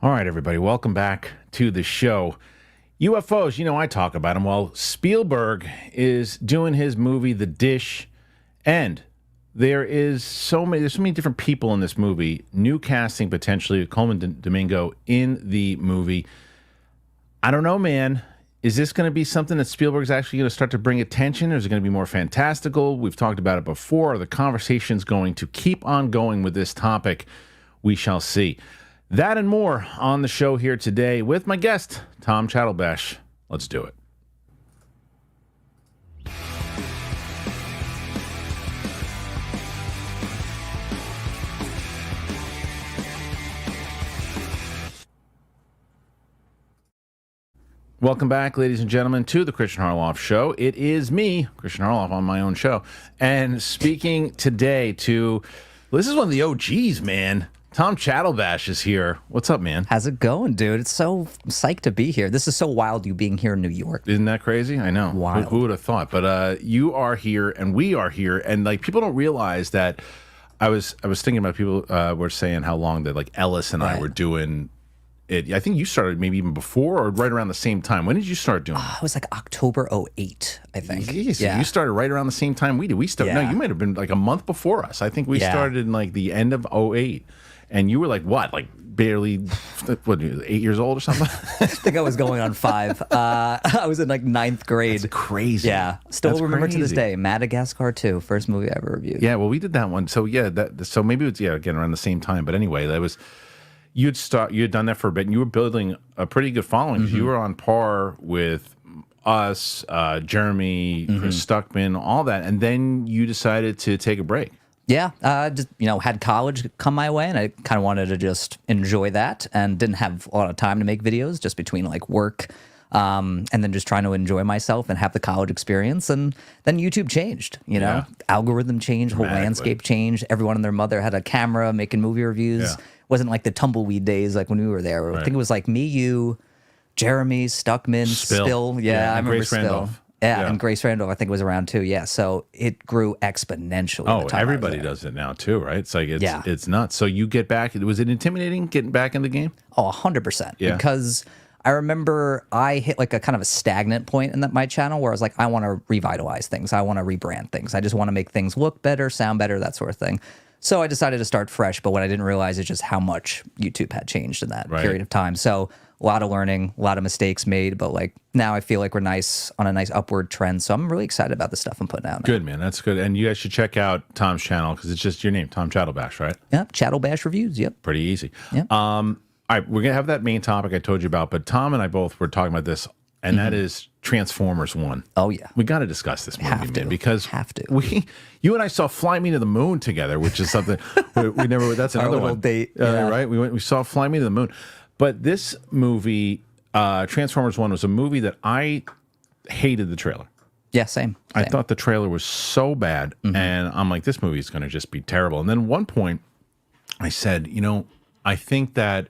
All right, everybody, welcome back to the show. UFOs, you know, I talk about them. Well, Spielberg is doing his movie, The Dish, and there's so many different people in this movie. New casting, potentially, Coleman Domingo in the movie. I don't know, man. Is this going to be something that Spielberg's actually going to start to bring attention, or is it going to be more fantastical? We've talked about it before. Are the conversation's going to keep on going with this topic? We shall see. That and more on the show here today with my guest, Tom Chattlebash. Let's do it. Welcome back, ladies and gentlemen, to the Kristian Harloff Show. It is me, Kristian Harloff, on my own show. And speaking today to, well, this is one of the OGs, man. Tom Chatalbash is here. What's up, man? How's it going, dude? It's so psyched to be here. This is so wild, you being here in New York. Isn't that crazy? I know. Wild. Who would have thought? But you are here, and we are here, and like people don't realize that. I was thinking about people were saying how long that like Ellis and I were doing it. I think you started maybe even before or right around the same time. When did you start doing it? It was like October 08, I think. Jeez, yeah. You started right around the same time we did. We started. Yeah. No, you might have been like a month before us. I think we started in like the end of 08. And you were like, what? Like barely, what, 8 years old or something? I think I was going on 5. I was in like 9th grade. That's crazy. Yeah. Still That's remember crazy. to this day. Madagascar 2, first movie I ever reviewed. Yeah, well, we did that one. So yeah, so maybe it's again around the same time. But anyway, that was you had done that for a bit, and you were building a pretty good following. You were on par with us, Jeremy, Chris Stuckman, all that, and then you decided to take a break. Yeah, just had college come my way, and I kind of wanted to just enjoy that, and didn't have a lot of time to make videos, just between like work, and then just trying to enjoy myself and have the college experience. And then YouTube changed, algorithm changed, whole landscape changed. Everyone and their mother had a camera making movie reviews. Wasn't like the tumbleweed days like when we were there. I think it was like me, you, Jeremy, Stuckman, Spill. Yeah, I remember Grace Spill. Randolph. Yeah, and Grace Randolph, I think, was around too. Yeah, so it grew exponentially. Oh, everybody does it now too, right? It's like it's nuts. So you get back. Was it intimidating getting back in the game? Oh, 100%. Yeah. Because I remember I hit like a kind of a stagnant point in my channel where I was like, I want to revitalize things. I want to rebrand things. I just want to make things look better, sound better, that sort of thing. So I decided to start fresh. But what I didn't realize is just how much YouTube had changed in that period of time. So a lot of learning, a lot of mistakes made, but like now I feel like we're on a nice upward trend. So I'm really excited about the stuff I'm putting out now. Good, man. That's good. And you guys should check out Tom's channel because it's just your name, Tom Chattlebash, right? Yep, Chattlebash Reviews. Yep. Pretty easy. Yep. All right, we're gonna have that main topic I told you about, but Tom and I both were talking about this, and that is Transformers 1. Oh yeah. We got to discuss this movie, man, because Have to. you and I saw Fly Me to the Moon together, which is something we never. That's another little one. date, yeah. Right? We saw Fly Me to the Moon, but this movie. Transformers 1 was a movie that I hated the trailer. Yeah, same. I thought the trailer was so bad, and I'm like, this movie is going to just be terrible. And then at one point, I said, I think that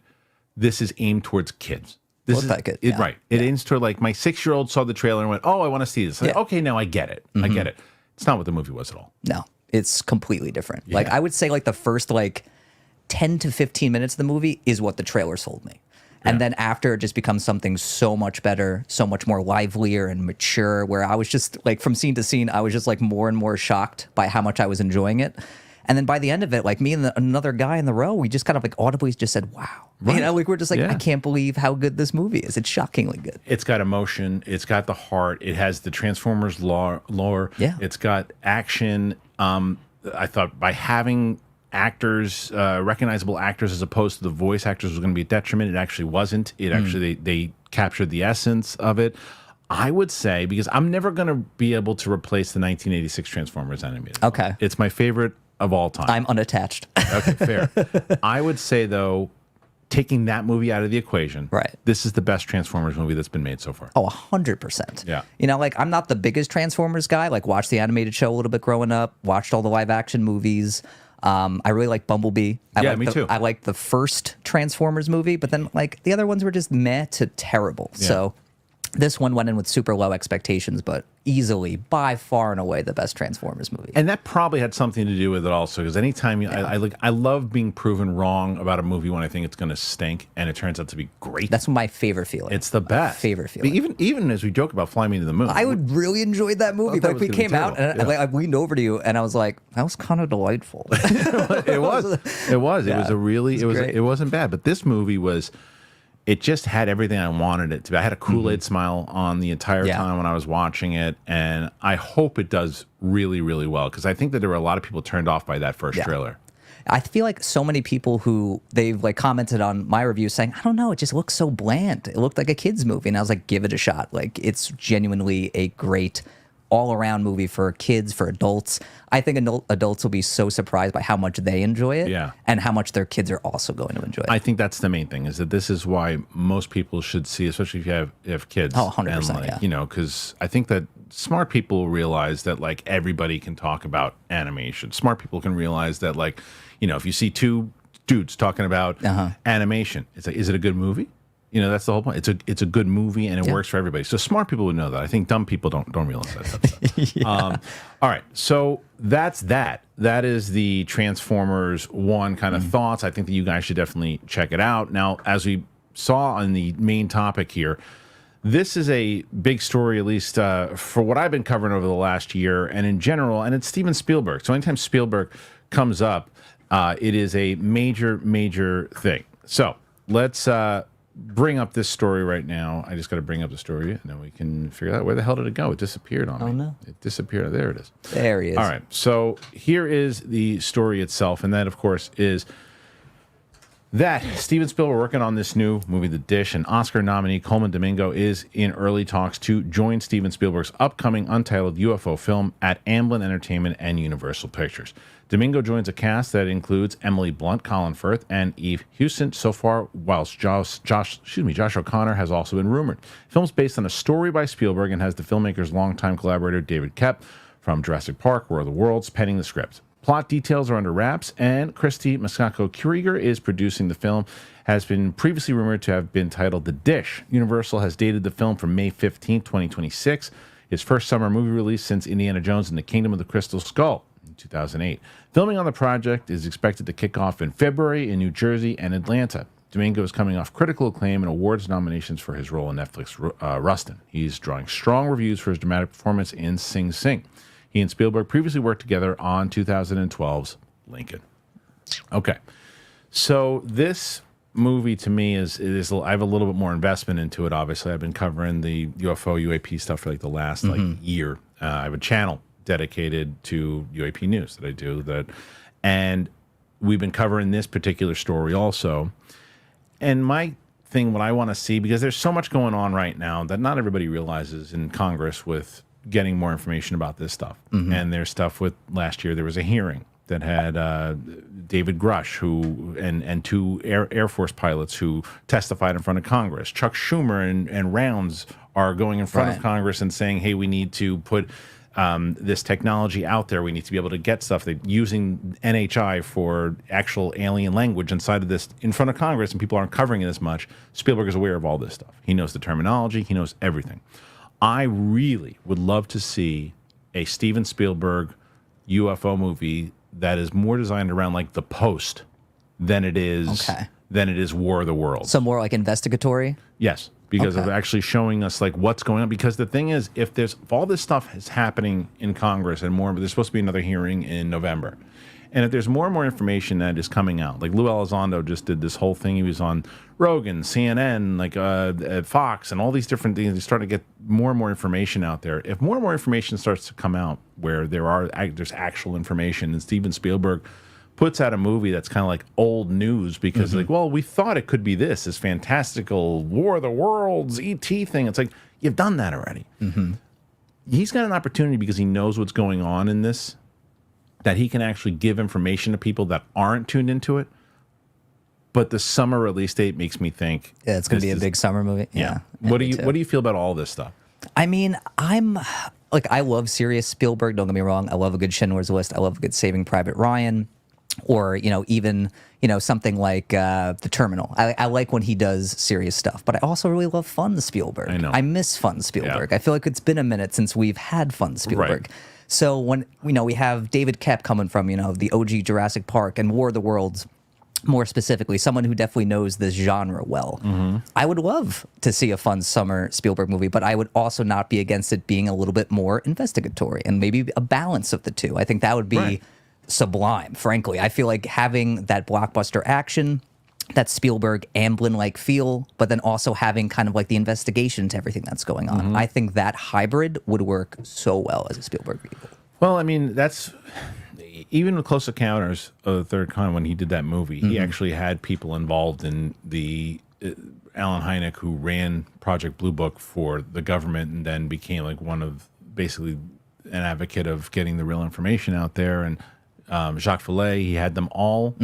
this is aimed towards kids. This is right. It aims toward like my 6-year-old saw the trailer and went, oh, I want to see this. Like, okay, now I get it. I get it. It's not what the movie was at all. No, it's completely different. Like I would say like the first like 10 to 15 minutes of the movie is what the trailer sold me. And then after, it just becomes something so much better, so much more livelier and mature, where I was just like, from scene to scene, I was just like more and more shocked by how much I was enjoying it. And then by the end of it, like me and another guy in the row, we just kind of like audibly just said, wow. Right. Like we're just like, I can't believe how good this movie is. It's shockingly good. It's got emotion. It's got the heart. It has the Transformers lore. Yeah. It's got action. I thought by having actors, recognizable actors, as opposed to the voice actors, was going to be a detriment. It actually wasn't. It actually they captured the essence of it. I would say, because I'm never going to be able to replace the 1986 Transformers animated. Okay, it's my favorite of all time. I'm unattached. Okay, fair. I would say though, taking that movie out of the equation, right? This is the best Transformers movie that's been made so far. Oh, 100%. Yeah. Like I'm not the biggest Transformers guy. Like watched the animated show a little bit growing up. Watched all the live action movies. I really like Bumblebee. Me too. I like the first Transformers movie, but then like the other ones were just meh to terrible. Yeah. So This one went in with super low expectations, but easily, by far and away, the best Transformers movie. And that probably had something to do with it also, because anytime I love being proven wrong about a movie when I think it's going to stink, and it turns out to be great. That's my favorite feeling. It's the best. Favorite feeling. Even as we joke about Fly Me to the Moon. I would really enjoy that movie. that Like, was we gonna be came out, and terrible. I leaned over to you, and I was like, that was kind of delightful. It was. It was. Yeah, It was a really. It was. great. It wasn't bad. But this movie was. It just had everything I wanted it to be. I had a Kool-Aid smile on the entire Yeah. time when I was watching it, and I hope it does really, really well, because I think that there were a lot of people turned off by that first trailer. I feel like so many people who they've like commented on my review saying, I don't know, it just looks so bland. It looked like a kid's movie. And I was like, give it a shot. Like, it's genuinely a great all-around movie for kids, for adults. I think adults will be so surprised by how much they enjoy it, Yeah. and how much their kids are also going to enjoy it. I think that's the main thing, is that this is why most people should see, especially if you have kids. Oh, 100%, and, like, yeah. You know, because I think that smart people realize that, like, everybody can talk about animation. Smart people can realize that, like, you know, if you see two dudes talking about animation, it's like, is it a good movie? You know, that's the whole point. It's a good movie, and it works for everybody. So smart people would know that. I think dumb people don't realize that stuff. All right, so that's that. That is the Transformers 1 kind of thoughts. I think that you guys should definitely check it out. Now, as we saw on the main topic here, this is a big story, at least for what I've been covering over the last year, and in general, and it's Steven Spielberg. So anytime Spielberg comes up, it is a major thing. So let's bring up this story right now. I just got to bring up the story, and then we can figure out where the hell did it go. It disappeared on me. Oh, no. It disappeared. There it is. There he is. All right. So here is the story itself, and that, of course, is that Steven Spielberg working on this new movie, The Dish, and Oscar nominee Coleman Domingo is in early talks to join Steven Spielberg's upcoming untitled UFO film at Amblin Entertainment and Universal Pictures. Domingo joins a cast that includes Emily Blunt, Colin Firth, and Eve Hewson so far, whilst Josh O'Connor has also been rumored. The film's based on a story by Spielberg and has the filmmaker's longtime collaborator David Koepp from Jurassic Park, War of the Worlds, penning the script. Plot details are under wraps, and Christy Mascako-Krieger is producing the film. Has been previously rumored to have been titled The Dish. Universal has dated the film for May 15, 2026, his first summer movie release since Indiana Jones and the Kingdom of the Crystal Skull in 2008. Filming on the project is expected to kick off in February in New Jersey and Atlanta. Domingo is coming off critical acclaim and awards nominations for his role in Netflix Rustin. He's drawing strong reviews for his dramatic performance in Sing Sing. He and Spielberg previously worked together on 2012's Lincoln. Okay, so this movie to me is I have a little bit more investment into it. Obviously, I've been covering the UFO UAP stuff for like the last year. I have a channel dedicated to UAP news that I do and we've been covering this particular story also. And my thing, what I want to see, because there's so much going on right now that not everybody realizes in Congress with getting more information about this stuff. And there's stuff with last year, there was a hearing that had David Grush, who and two Air Force pilots who testified in front of Congress. Chuck Schumer and Rounds are going in front of Congress and saying, hey, we need to put this technology out there. We need to be able to get stuff that using NHI for actual alien language inside of this in front of Congress, and people aren't covering it as much. Spielberg is aware of all this stuff. He knows the terminology. He knows everything. I really would love to see a Steven Spielberg UFO movie that is more designed around like The Post than it is War of the Worlds. So more like investigatory? Yes, because of actually showing us like what's going on. Because the thing is, if all this stuff is happening in Congress and more, there's supposed to be another hearing in November. And if there's more and more information that is coming out, like Lou Elizondo just did this whole thing. He was on Rogan, CNN, like Fox, and all these different things. He's starting to get more and more information out there. If more and more information starts to come out where there's actual information, and Steven Spielberg puts out a movie that's kind of like old news because like, well, we thought it could be this fantastical War of the Worlds, E.T. thing. It's like, you've done that already. He's got an opportunity because he knows what's going on in this, that he can actually give information to people that aren't tuned into it. But the summer release date makes me think, Yeah, it's going to be a big summer movie. Yeah. What do you feel about all this stuff? I mean, I love serious Spielberg. Don't get me wrong. I love a good Schindler's List. I love a good Saving Private Ryan. or even something like The Terminal. I like when he does serious stuff, but I also really love fun Spielberg. I know. I miss fun Spielberg. Yeah. I feel like it's been a minute since we've had fun Spielberg. Right. So when we have David Koepp coming from the OG Jurassic Park and War of the Worlds, more specifically, someone who definitely knows this genre well. I would love to see a fun summer Spielberg movie, but I would also not be against it being a little bit more investigatory and maybe a balance of the two. I think that would be sublime, frankly. I feel like having that blockbuster action, that Spielberg Amblin-like feel, but then also having kind of like the investigation to everything that's going on. I think that hybrid would work so well as a Spielberg vehicle. Well, I mean, that's even with Close Encounters of the Third Kind, when he did that movie, he actually had people involved in the Alan Hynek, who ran Project Blue Book for the government and then became like one of basically an advocate of getting the real information out there. And Jacques Vallée, he had them all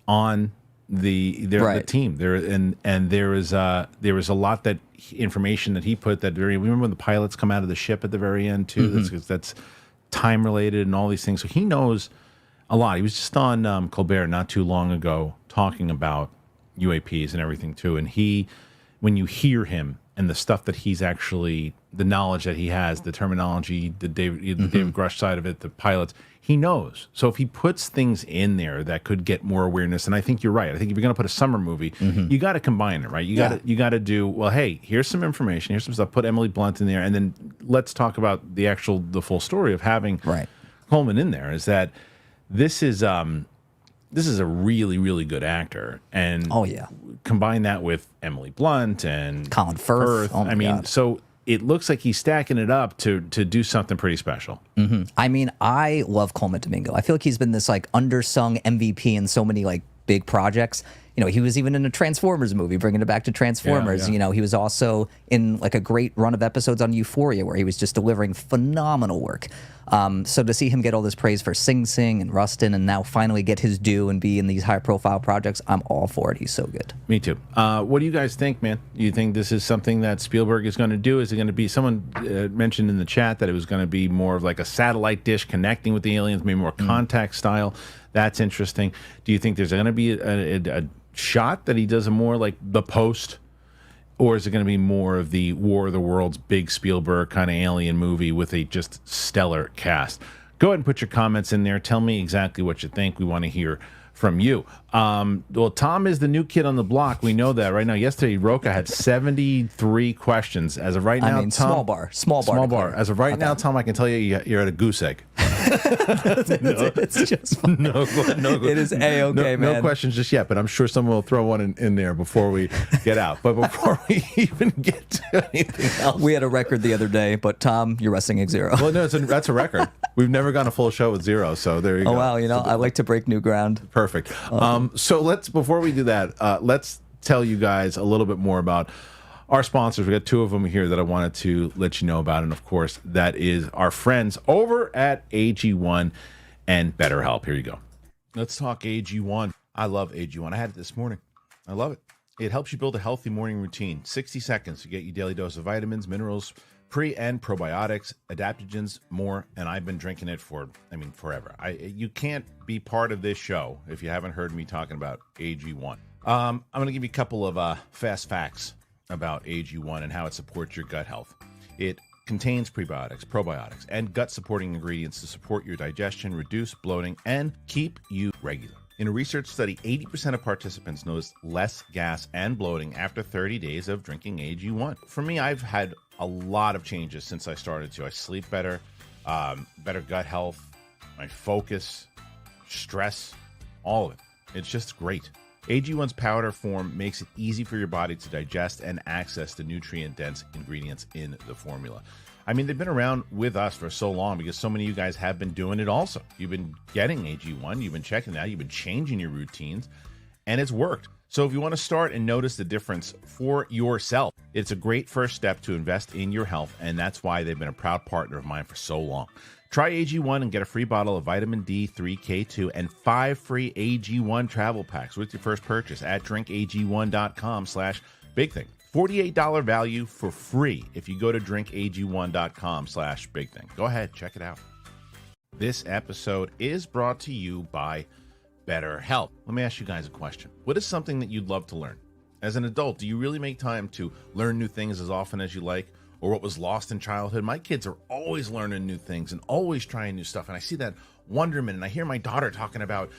on the team there, and there was a lot that information that he put that we remember when the pilots come out of the ship at the very end too. That's time related and all these things. So he knows a lot. He was just on Colbert not too long ago talking about UAPs and everything too. And when you hear him and the stuff that he's actually, the knowledge that he has, the terminology, the David Grush side of it, the pilots, he knows. So if he puts things in there that could get more awareness, and I think you're right. I think if you're going to put a summer movie, you got to combine it, right? You got to do, well, hey, here's some information, here's some stuff. Put Emily Blunt in there, and then let's talk about the full story of having Coleman in there. Is that this is a really, really good actor, and combine that with Emily Blunt and Colin Firth. I mean, so it looks like he's stacking it up to do something pretty special. I mean, I love Coleman Domingo. I feel like he's been this like undersung MVP in so many like big projects. He was even in a Transformers movie, bringing it back to Transformers. Yeah. He was also in like a great run of episodes on Euphoria where he was just delivering phenomenal work. So to see him get all this praise for Sing Sing and Rustin and now finally get his due and be in these high-profile projects, I'm all for it. He's so good. Me too. What do you guys think, man? Do you think this is something that Spielberg is going to do? Is it going to be, someone mentioned in the chat that it was going to be more of like a satellite dish connecting with the aliens, maybe more contact style? That's interesting. Do you think there's going to be a shot that he does a more like The Post, or is it going to be more of the War of the Worlds big Spielberg kind of alien movie with a just stellar cast? Go ahead and put your comments in there. Tell me exactly what you think. We want to hear from you. Well, Tom is the new kid on the block. We know that right now. Yesterday, Roca had 73 questions. As of right now, I mean, Tom, small bar. As of right now, Tom, I can tell you you're at a goose egg. It's just fun. No, it is A-okay, man. No questions just yet, but I'm sure someone will throw one in there before we get out. But before we even get to anything else. We had a record the other day, but Tom, you're resting at 0. Well, no, that's a record. We've never gone a full show with 0, so there you go. Oh, wow. I like to break new ground. Perfect. So before we do that, let's tell you guys a little bit more about our sponsors. We got 2 of them here that I wanted to let you know about. And of course, that is our friends over at AG1 and BetterHelp. Here you go. Let's talk AG1. I love AG1. I had it this morning. I love it. It helps you build a healthy morning routine. 60 seconds to get your daily dose of vitamins, minerals, pre and probiotics, adaptogens, more. And I've been drinking it forever. You can't be part of this show if you haven't heard me talking about AG1. I'm going to give you a couple of fast facts about AG1 and how it supports your gut health. It contains prebiotics, probiotics, and gut-supporting ingredients to support your digestion, reduce bloating, and keep you regular. In a research study, 80% of participants noticed less gas and bloating after 30 days of drinking AG1. For me, I've had a lot of changes since I started to. I sleep better, better gut health, my focus, stress, all of it. It's just great. AG1's powder form makes it easy for your body to digest and access the nutrient-dense ingredients in the formula. I mean, they've been around with us for so long because so many of you guys have been doing it also. You've been getting AG1, you've been checking that, you've been changing your routines, and it's worked. So if you want to start and notice the difference for yourself, it's a great first step to invest in your health, and that's why they've been a proud partner of mine for so long. Try AG1 and get a free bottle of vitamin D3K2 and 5 free AG1 travel packs with your first purchase at drinkag1.com/bigthing. $48 value for free if you go to drinkag1.com/bigthing. Go ahead, check it out. This episode is brought to you by BetterHelp. Let me ask you guys a question. What is something that you'd love to learn? As an adult, do you really make time to learn new things as often as you like? Or what was lost in childhood? My kids are always learning new things and always trying new stuff. And I see that wonderment. And I hear my daughter talking about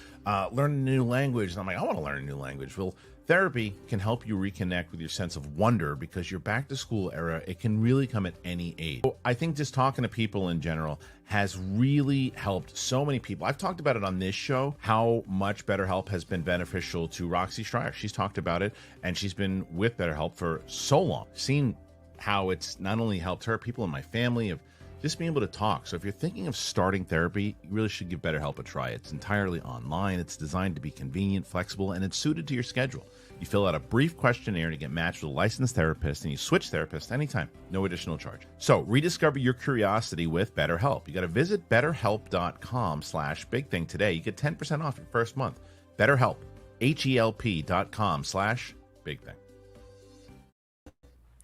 learning a new language. And I'm like, I want to learn a new language. Well, therapy can help you reconnect with your sense of wonder because your back to school era, it can really come at any age. So I think just talking to people in general has really helped so many people. I've talked about it on this show, how much BetterHelp has been beneficial to Roxy Stryer. She's talked about it, and she's been with BetterHelp for so long. Seen how it's not only helped her, people in my family have just being able to talk. So if you're thinking of starting therapy, you really should give BetterHelp a try. It's entirely online. It's designed to be convenient, flexible, and it's suited to your schedule. You fill out a brief questionnaire to get matched with a licensed therapist, and you switch therapists anytime. No additional charge. So rediscover your curiosity with BetterHelp. You got to visit betterhelp.com/bigthing today. You get 10% off your first month. BetterHelp, HELP.com/bigthing.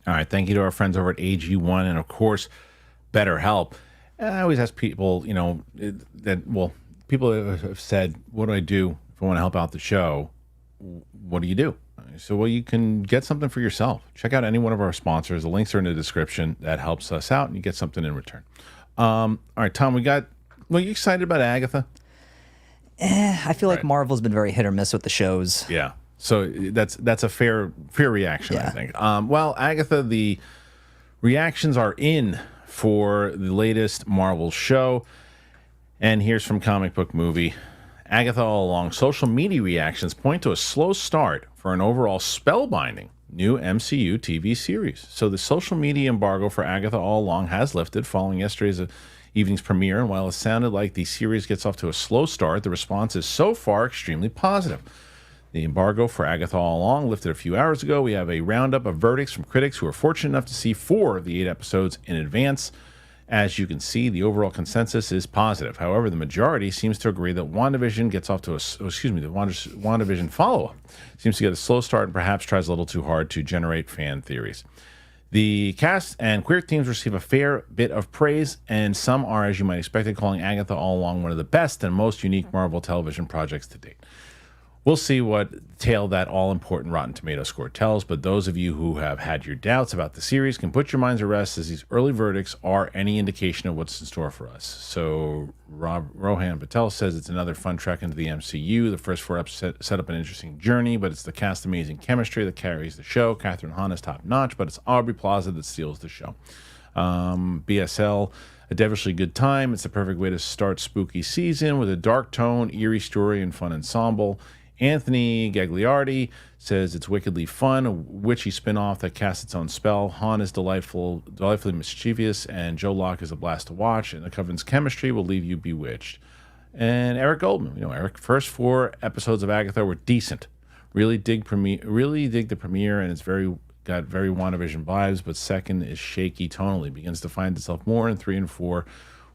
All right, thank you to our friends over at AG1 and, of course, BetterHelp. And I always ask people, people have said, what do I do if I want to help out the show? What do you do? So, well, you can get something for yourself. Check out any one of our sponsors. The links are in the description. That helps us out, and you get something in return. All right, Tom, were you excited about Agatha? I feel like Marvel's been very hit or miss with the shows. Yeah. So that's a fair reaction, I think. Well, Agatha, the reactions are in for the latest Marvel show. And here's from Comic Book Movie. Agatha All Along. Social media reactions point to a slow start for an overall spellbinding new MCU TV series. So the social media embargo for Agatha All Along has lifted following yesterday's evening's premiere. And while it sounded like the series gets off to a slow start, the response is so far extremely positive. The embargo for Agatha All Along lifted a few hours ago. We have a roundup of verdicts from critics who are fortunate enough to see 4 of the 8 episodes in advance. As you can see, the overall consensus is positive. However, the majority seems to agree that WandaVision gets off to the WandaVision follow-up seems to get a slow start and perhaps tries a little too hard to generate fan theories. The cast and queer teams receive a fair bit of praise, and some are, as you might expect, calling Agatha All Along one of the best and most unique Marvel television projects to date. We'll see what tale that all-important Rotten Tomato score tells, but those of you who have had your doubts about the series can put your minds at rest, as these early verdicts are any indication of what's in store for us. So Rohan Patel says it's another fun trek into the MCU. The first 4 episodes set up an interesting journey, but it's the cast's amazing chemistry that carries the show. Catherine Hahn is top-notch, but it's Aubrey Plaza that steals the show. BSL, a devilishly good time. It's the perfect way to start spooky season with a dark tone, eerie story, and fun ensemble. Anthony Gagliardi says it's wickedly fun, a witchy spin-off that casts its own spell. Han is delightfully mischievous, and Joe Locke is a blast to watch, and the Covenant's chemistry will leave you bewitched. And Eric Goldman, Eric, first 4 episodes of Agatha were decent. Really dig the premiere, and it's got very WandaVision vibes, but second is shaky tonally, begins to find itself more in 3 and 4.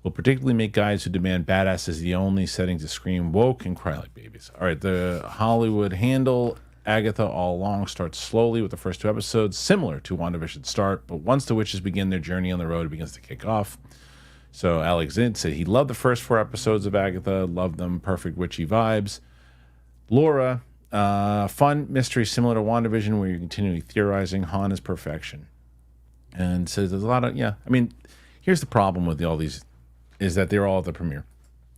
Will particularly make guys who demand badass as the only setting to scream woke and cry like babies. All right, the Hollywood handle, Agatha All Along, starts slowly with the first 2 episodes, similar to WandaVision's start, but once the witches begin their journey on the road, it begins to kick off. So Alex Zint said he loved the first 4 episodes of Agatha, loved them, perfect witchy vibes. Laura, fun mystery similar to WandaVision where you're continually theorizing. Han is perfection. And says there's a lot of, here's the problem with all these, is that they're all at the premiere.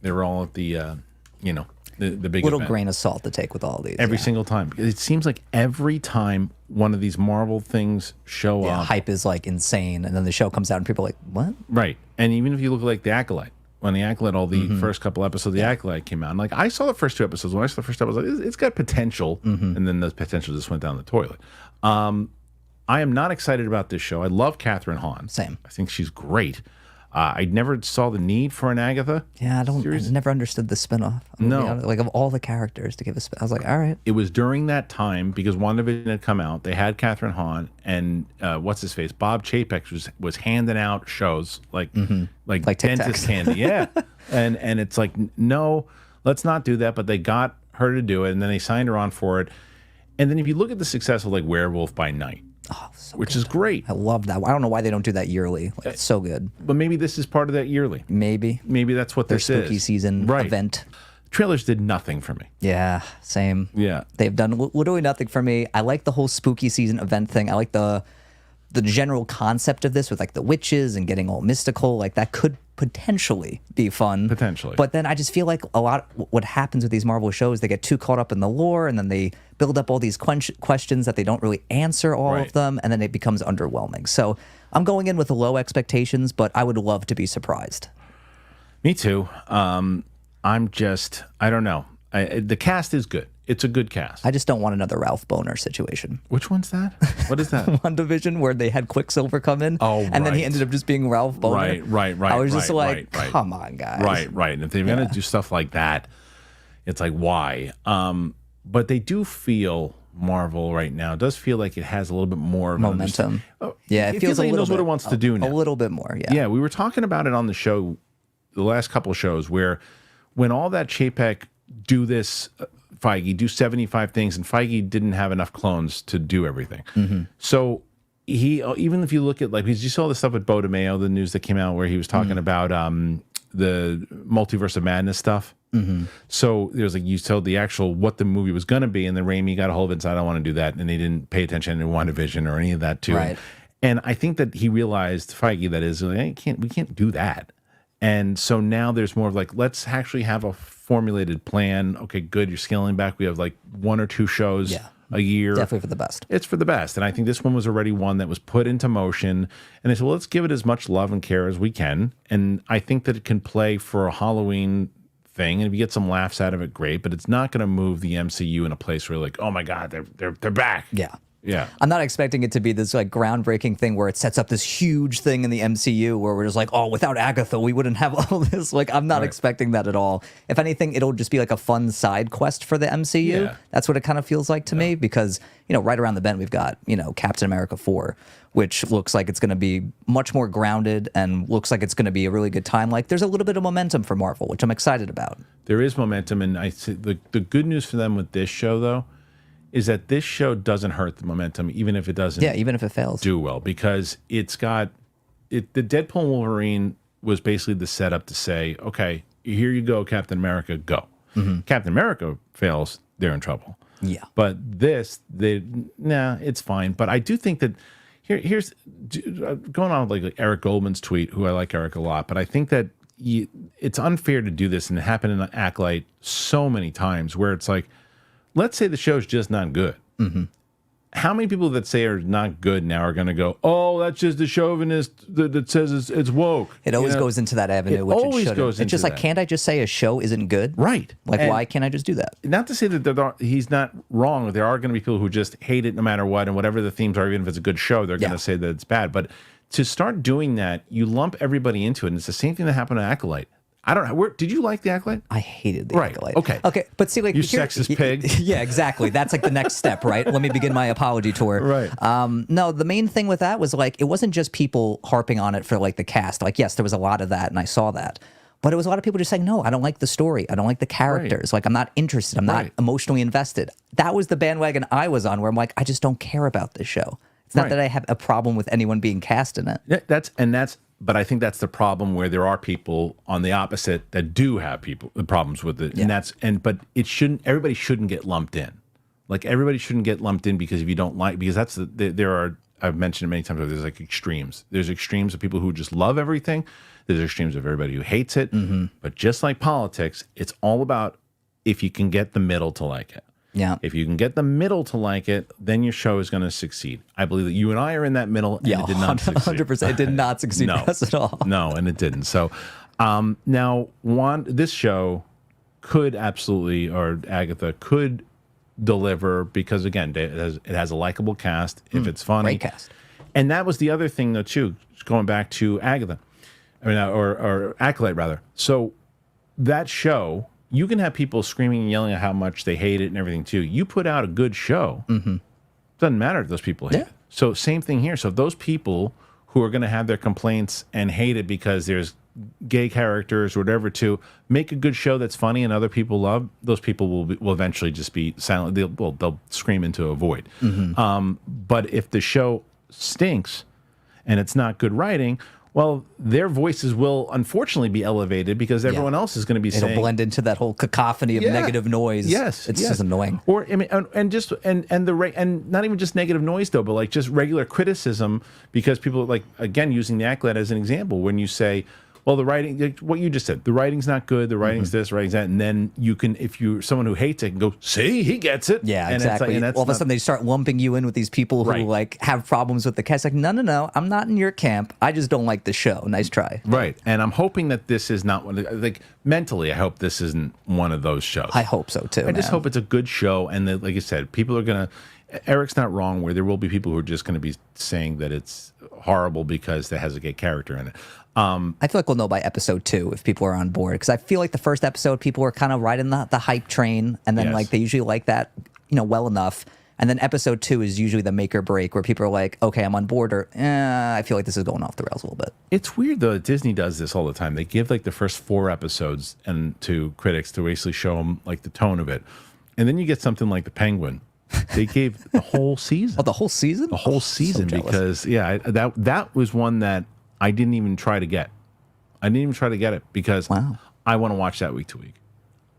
They were all at the, the big little event. grain of salt to take with all these. Every single time. It seems like every time one of these Marvel things show up. Hype is like insane, and then the show comes out and people are like, what? Right. And even if you look like The Acolyte, when The Acolyte, all the first couple episodes of The Acolyte came out, and I saw the first 2 episodes. When I saw the first episode, it's got potential, and then the potential just went down the toilet. I am not excited about this show. I love Catherine Hahn. Same. I think she's great. I never saw the need for an Agatha. Yeah, I never understood the spinoff. No. Like, of all the characters to give a spin, I was like, all right. It was during that time, because WandaVision had come out. They had Catherine Hahn, and what's-his-face? Bob Chapek was handing out shows like dentist candy. Yeah. and it's like, no, let's not do that. But they got her to do it, and then they signed her on for it. And then if you look at the success of Werewolf by Night, which is great. I love that. I don't know why they don't do that yearly. It's so good. But maybe this is part of that yearly. Maybe that's what their this is. spooky season event. trailers did nothing for me. Yeah, same. Yeah. They've done literally nothing for me. I like the whole spooky season event thing. I like the general concept of this with like the witches and getting all mystical. Like that could potentially be fun. Potentially. But then I just feel like a lot what happens with these Marvel shows, they get too caught up in the lore and then they build up all these questions that they don't really answer all of them, and then it becomes underwhelming. So I'm going in with low expectations, but I would love to be surprised. Me too. I'm just, I don't know. The cast is good. It's a good cast. I just don't want another Ralph Boner situation. Which one's that? What is that? WandaVision, where they had Quicksilver come in, and then he ended up just being Ralph Boner. Right. I was just like, come on, guys. Right. And if they're going to do stuff like that, it's like, why? But they do feel, Marvel right now does feel like it has a little bit more momentum. Yeah, it feels like it knows what it wants to do now. A little bit more, yeah. Yeah, we were talking about it on the show, the last couple of shows, where when all that Chapek do this, Feige do 75 things, and Feige didn't have enough clones to do everything. So he, even if you look at, like, because you saw the stuff with Bo DeMeo, the news that came out where he was talking about the Multiverse of Madness stuff. So there's like, you told the actual what the movie was going to be, and then Raimi got a hold of it and said, I don't want to do that, and they didn't pay attention to WandaVision or any of that too. Right. And I think that he realized, Feige, that is, we can't do that. And so now there's more of like, let's actually have a formulated plan. Okay, good. You're scaling back. We have like 1 or 2 shows a year. Definitely for the best. It's for the best. And I think this one was already one that was put into motion. And they said, well, let's give it as much love and care as we can. And I think that it can play for a Halloween thing. And if you get some laughs out of it, great. But it's not going to move the MCU in a place where like, oh my God, they're back. Yeah. Yeah. I'm not expecting it to be this like groundbreaking thing where it sets up this huge thing in the MCU where we're just like, oh, without Agatha, we wouldn't have all this. Like, I'm not expecting that at all. If anything, it'll just be like a fun side quest for the MCU. Yeah. That's what it kind of feels like to me because, you know, right around the bend, we've got, you know, Captain America 4, which looks like it's going to be much more grounded and looks like it's going to be a really good time. Like, there's a little bit of momentum for Marvel, which I'm excited about. There is momentum. And I see the good news for them with this show, though, is that this show doesn't hurt the momentum, even if it doesn't. Yeah, even if it fails. Do well, because it's got it. The Deadpool and Wolverine was basically the setup to say, okay, here you go, Captain America, go. Captain America fails, they're in trouble. Yeah. But this, it's fine. But I do think that here's going on with like Eric Goldman's tweet, who I like Eric a lot, but I think that it's unfair to do this, and it happened in Acolyte so many times where it's like, let's say the show's just not good. How many people that say are not good now are going to go, oh, that's just the chauvinist that says it's woke? It always goes into that avenue, which it shouldn't. It's just like, can't I just say a show isn't good? Right. Like, and why can't I just do that? Not to say that he's not wrong. There are going to be people who just hate it no matter what, and whatever the themes are, even if it's a good show, they're going to say that it's bad. But to start doing that, you lump everybody into it, and it's the same thing that happened to Acolyte. I don't know. Did you like the Acolyte? I hated the Acolyte. Okay. But see, like, you sexist pig. Yeah, exactly. That's like the next step, right? Let me begin my apology tour. Right. No, the main thing with that was like, it wasn't just people harping on it for like the cast. Like, yes, there was a lot of that, and I saw that. But it was a lot of people just saying, no, I don't like the story. I don't like the characters. Like, I'm not interested. I'm not emotionally invested. That was the bandwagon I was on, where I'm like, I just don't care about this show. It's not that I have a problem with anyone being cast in it. Yeah, but I think that's the problem, where there are people on the opposite that do have the problems with it, but it shouldn't. Everybody shouldn't get lumped in. Like, everybody shouldn't get lumped in because if you don't like, because that's there are. I've mentioned it many times. There's like extremes. There's extremes of people who just love everything. There's extremes of everybody who hates it. But just like politics, it's all about if you can get the middle to like it. Yeah. If you can get the middle to like it, then your show is going to succeed. I believe that you and I are in that middle, and it did not succeed. 100%. It did not succeed for us at all. No, and it didn't. So now, this show could absolutely, or Agatha could deliver, because, again, it has a likable cast if it's funny. Great cast. And that was the other thing, though, too, going back to Agatha, or Acolyte, rather. So that show, you can have people screaming and yelling at how much they hate it and everything, too. You put out a good show, doesn't matter if those people hate it. So same thing here. So those people who are going to have their complaints and hate it because there's gay characters or whatever, to make a good show that's funny and other people love, those people will eventually just be silent. They'll scream into a void. But if the show stinks and it's not good writing, well, their voices will unfortunately be elevated because everyone else is going to be It'll saying blend into that whole cacophony of negative noise. Yes, it's yes. just annoying. Or I mean, and not even just negative noise though, but like just regular criticism because people like again using the accolade as an example when you say, well, the writing, like what you just said, the writing's not good, the writing's this, the writing's that, and then you can, if you're someone who hates it, can go, see, he gets it. Yeah, and exactly. It's like, and all of a sudden they start lumping you in with these people who like have problems with the cast. Like, no, I'm not in your camp. I just don't like the show. Nice try. Right, and I'm hoping that this is not one. Like mentally, I hope this isn't one of those shows. I hope so too. I just hope it's a good show, and that, like I said, people are gonna. Eric's not wrong. Where there will be people who are just going to be saying that it's horrible because it has a gay character in it. I feel like we'll know by episode 2 if people are on board, because I feel like the first episode people were kind of riding the hype train, and then like they usually like that, well enough. And then episode 2 is usually the make or break, where people are like, okay, I'm on board, or I feel like this is going off the rails a little bit. It's weird though. Disney does this all the time. They give like the first 4 episodes and to critics to basically show them like the tone of it, and then you get something like The Penguin. They gave the whole season. Oh, the whole season? The whole season, so because that was one that I didn't even try to get. I didn't even try to get it because I want to watch that week to week.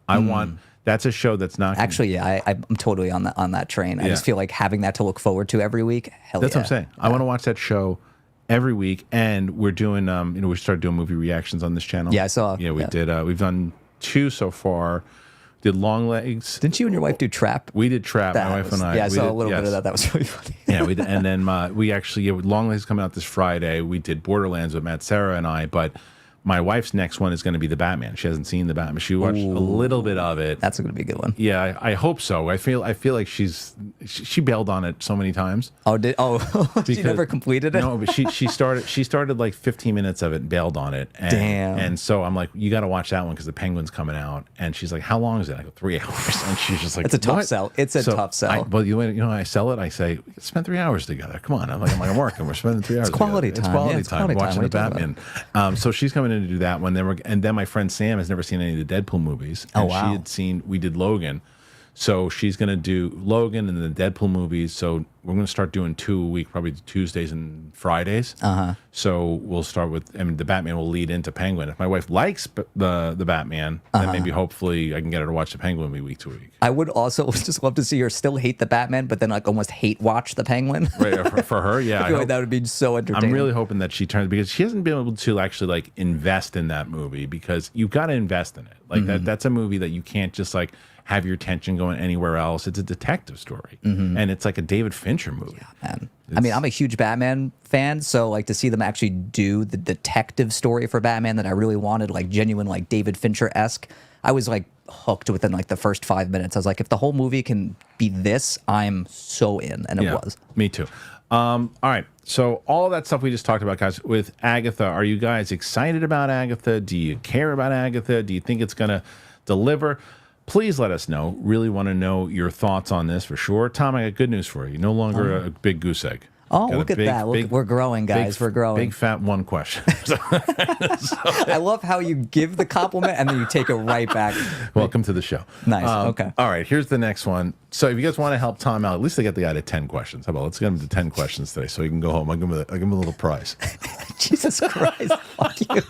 I want. That's a show that's not actually. Yeah, I'm totally on that train. I just feel like having that to look forward to every week. That's what I'm saying. I want to watch that show every week, and we're doing. We started doing movie reactions on this channel. Yeah, I saw. Yeah, we did. We've done 2 so far. Did Long Legs. Didn't you and your wife do Trap? We did Trap, my wife and I. Yeah, I saw a little bit of that. That was really funny. Yeah, and then we actually, with Long Legs coming out this Friday, we did Borderlands with Matt, Sarah, and I, but my wife's next one is going to be The Batman. She hasn't seen The Batman. She watched a little bit of it. That's going to be a good one. Yeah, I hope so. I feel like she bailed on it so many times. She never completed it? No, but she started like 15 minutes of it and bailed on it. And, Damn. And so I'm like, you got to watch that one because The Penguin's coming out. And she's like, how long is it? I go, 3 hours. And she's just like, it's a tough sell. It's a tough sell. But I sell it. I say, spend 3 hours together. Come on. I'm working. We're spending 3 hours. It's quality time. It's quality time. Watching The Batman. So she's coming in to do that one. And then my friend Sam has never seen any of the Deadpool movies. And she had seen, we did Logan. So she's going to do Logan and the Deadpool movies. So we're going to start doing 2 a week, probably Tuesdays and Fridays. So we'll start with, the Batman will lead into Penguin. If my wife likes the Batman, then maybe hopefully I can get her to watch the Penguin week to week. I would also just love to see her still hate the Batman, but then like almost hate watch the Penguin. Right, for her, yeah. I feel like that would be so entertaining. I'm really hoping that she turns, because she hasn't been able to actually like invest in that movie, because you've got to invest in it. Like that's a movie that you can't just like have your attention going anywhere else. It's a detective story, and it's like a David Fincher movie. Yeah, man. I'm a huge Batman fan, so like to see them actually do the detective story for Batman that I really wanted, like genuine, like David Fincher-esque, I was like hooked within like the first 5 minutes. I was like, if the whole movie can be this, I'm so in, and it was. Me too. All right. So all of that stuff we just talked about, guys, with Agatha, are you guys excited about Agatha? Do you care about Agatha? Do you think it's going to deliver? Please let us know. Really want to know your thoughts on this for sure. Tom, I got good news for you. No longer a big goose egg. Oh, look at that. We're growing, guys. We're growing. Big fat one question. I love how you give the compliment and then you take it right back. Welcome to the show. Nice. Okay. All right, here's the next one. So if you guys want to help Tom out, at least I get the guy to 10 questions. How about let's get him to 10 questions today so he can go home. I'll give him a little prize. Jesus Christ. Fuck you.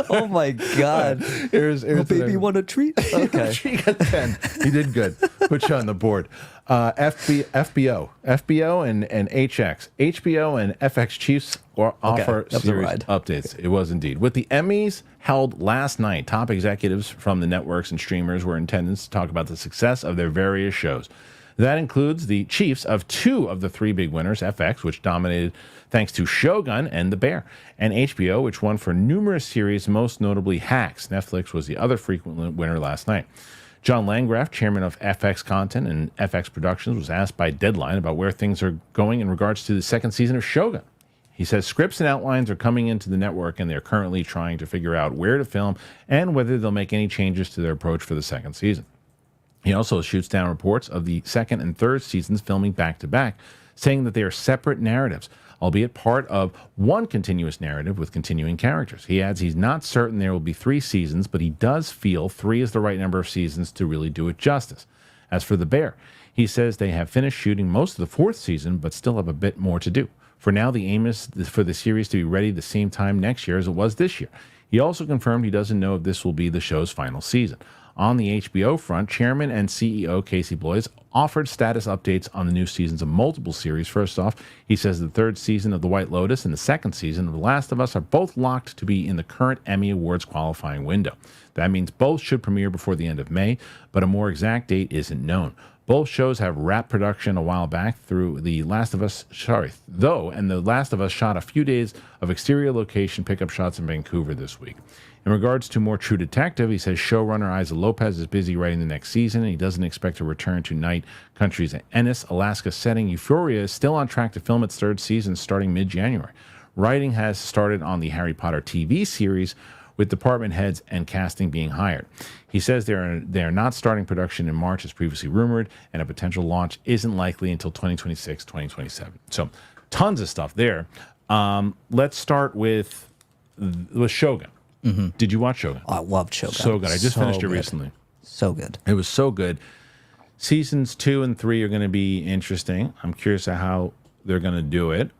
Oh my God! Here's baby, want a treat? Okay, she got 10. He did good. Put you on the board. FBO, and HX, HBO and FX Chiefs offer series updates. It was indeed. With the Emmys held last night, top executives from the networks and streamers were in attendance to talk about the success of their various shows. That includes the Chiefs of 2 of the 3 big winners, FX, which dominated thanks to Shogun and The Bear, and HBO, which won for numerous series, most notably Hacks. Netflix was the other frequent winner last night. John Landgraf, chairman of FX Content and FX Productions, was asked by Deadline about where things are going in regards to the second season of Shogun. He says scripts and outlines are coming into the network, and they're currently trying to figure out where to film and whether they'll make any changes to their approach for the second season. He also shoots down reports of the second and third seasons filming back-to-back, saying that they are separate narratives, albeit part of one continuous narrative with continuing characters. He adds he's not certain there will be 3 seasons, but he does feel 3 is the right number of seasons to really do it justice. As for The Bear, he says they have finished shooting most of the 4th season, but still have a bit more to do. For now, the aim is for the series to be ready the same time next year as it was this year. He also confirmed he doesn't know if this will be the show's final season. On the HBO front, Chairman and CEO Casey Bloys offered status updates on the new seasons of multiple series. First off, he says the third season of The White Lotus and the second season of The Last of Us are both locked to be in the current Emmy Awards qualifying window. That means both should premiere before the end of May, but a more exact date isn't known. Both shows have wrapped production a while back through The Last of Us, and The Last of Us shot a few days of exterior location pickup shots in Vancouver this week. In regards to more True Detective, he says showrunner Isa Lopez is busy writing the next season, and he doesn't expect to return to Night Country's Ennis, Alaska setting. Euphoria is still on track to film its third season starting mid-January. Writing has started on the Harry Potter TV series, with department heads and casting being hired. He says they are not starting production in March as previously rumored, and a potential launch isn't likely until 2026, 2027. So tons of stuff there. Let's start with Shogun. Mm-hmm. Did you watch Shogun? I loved Shogun. So good. I just finished it recently. So good. It was so good. Seasons 2 and 3 are going to be interesting. I'm curious at how they're going to do it,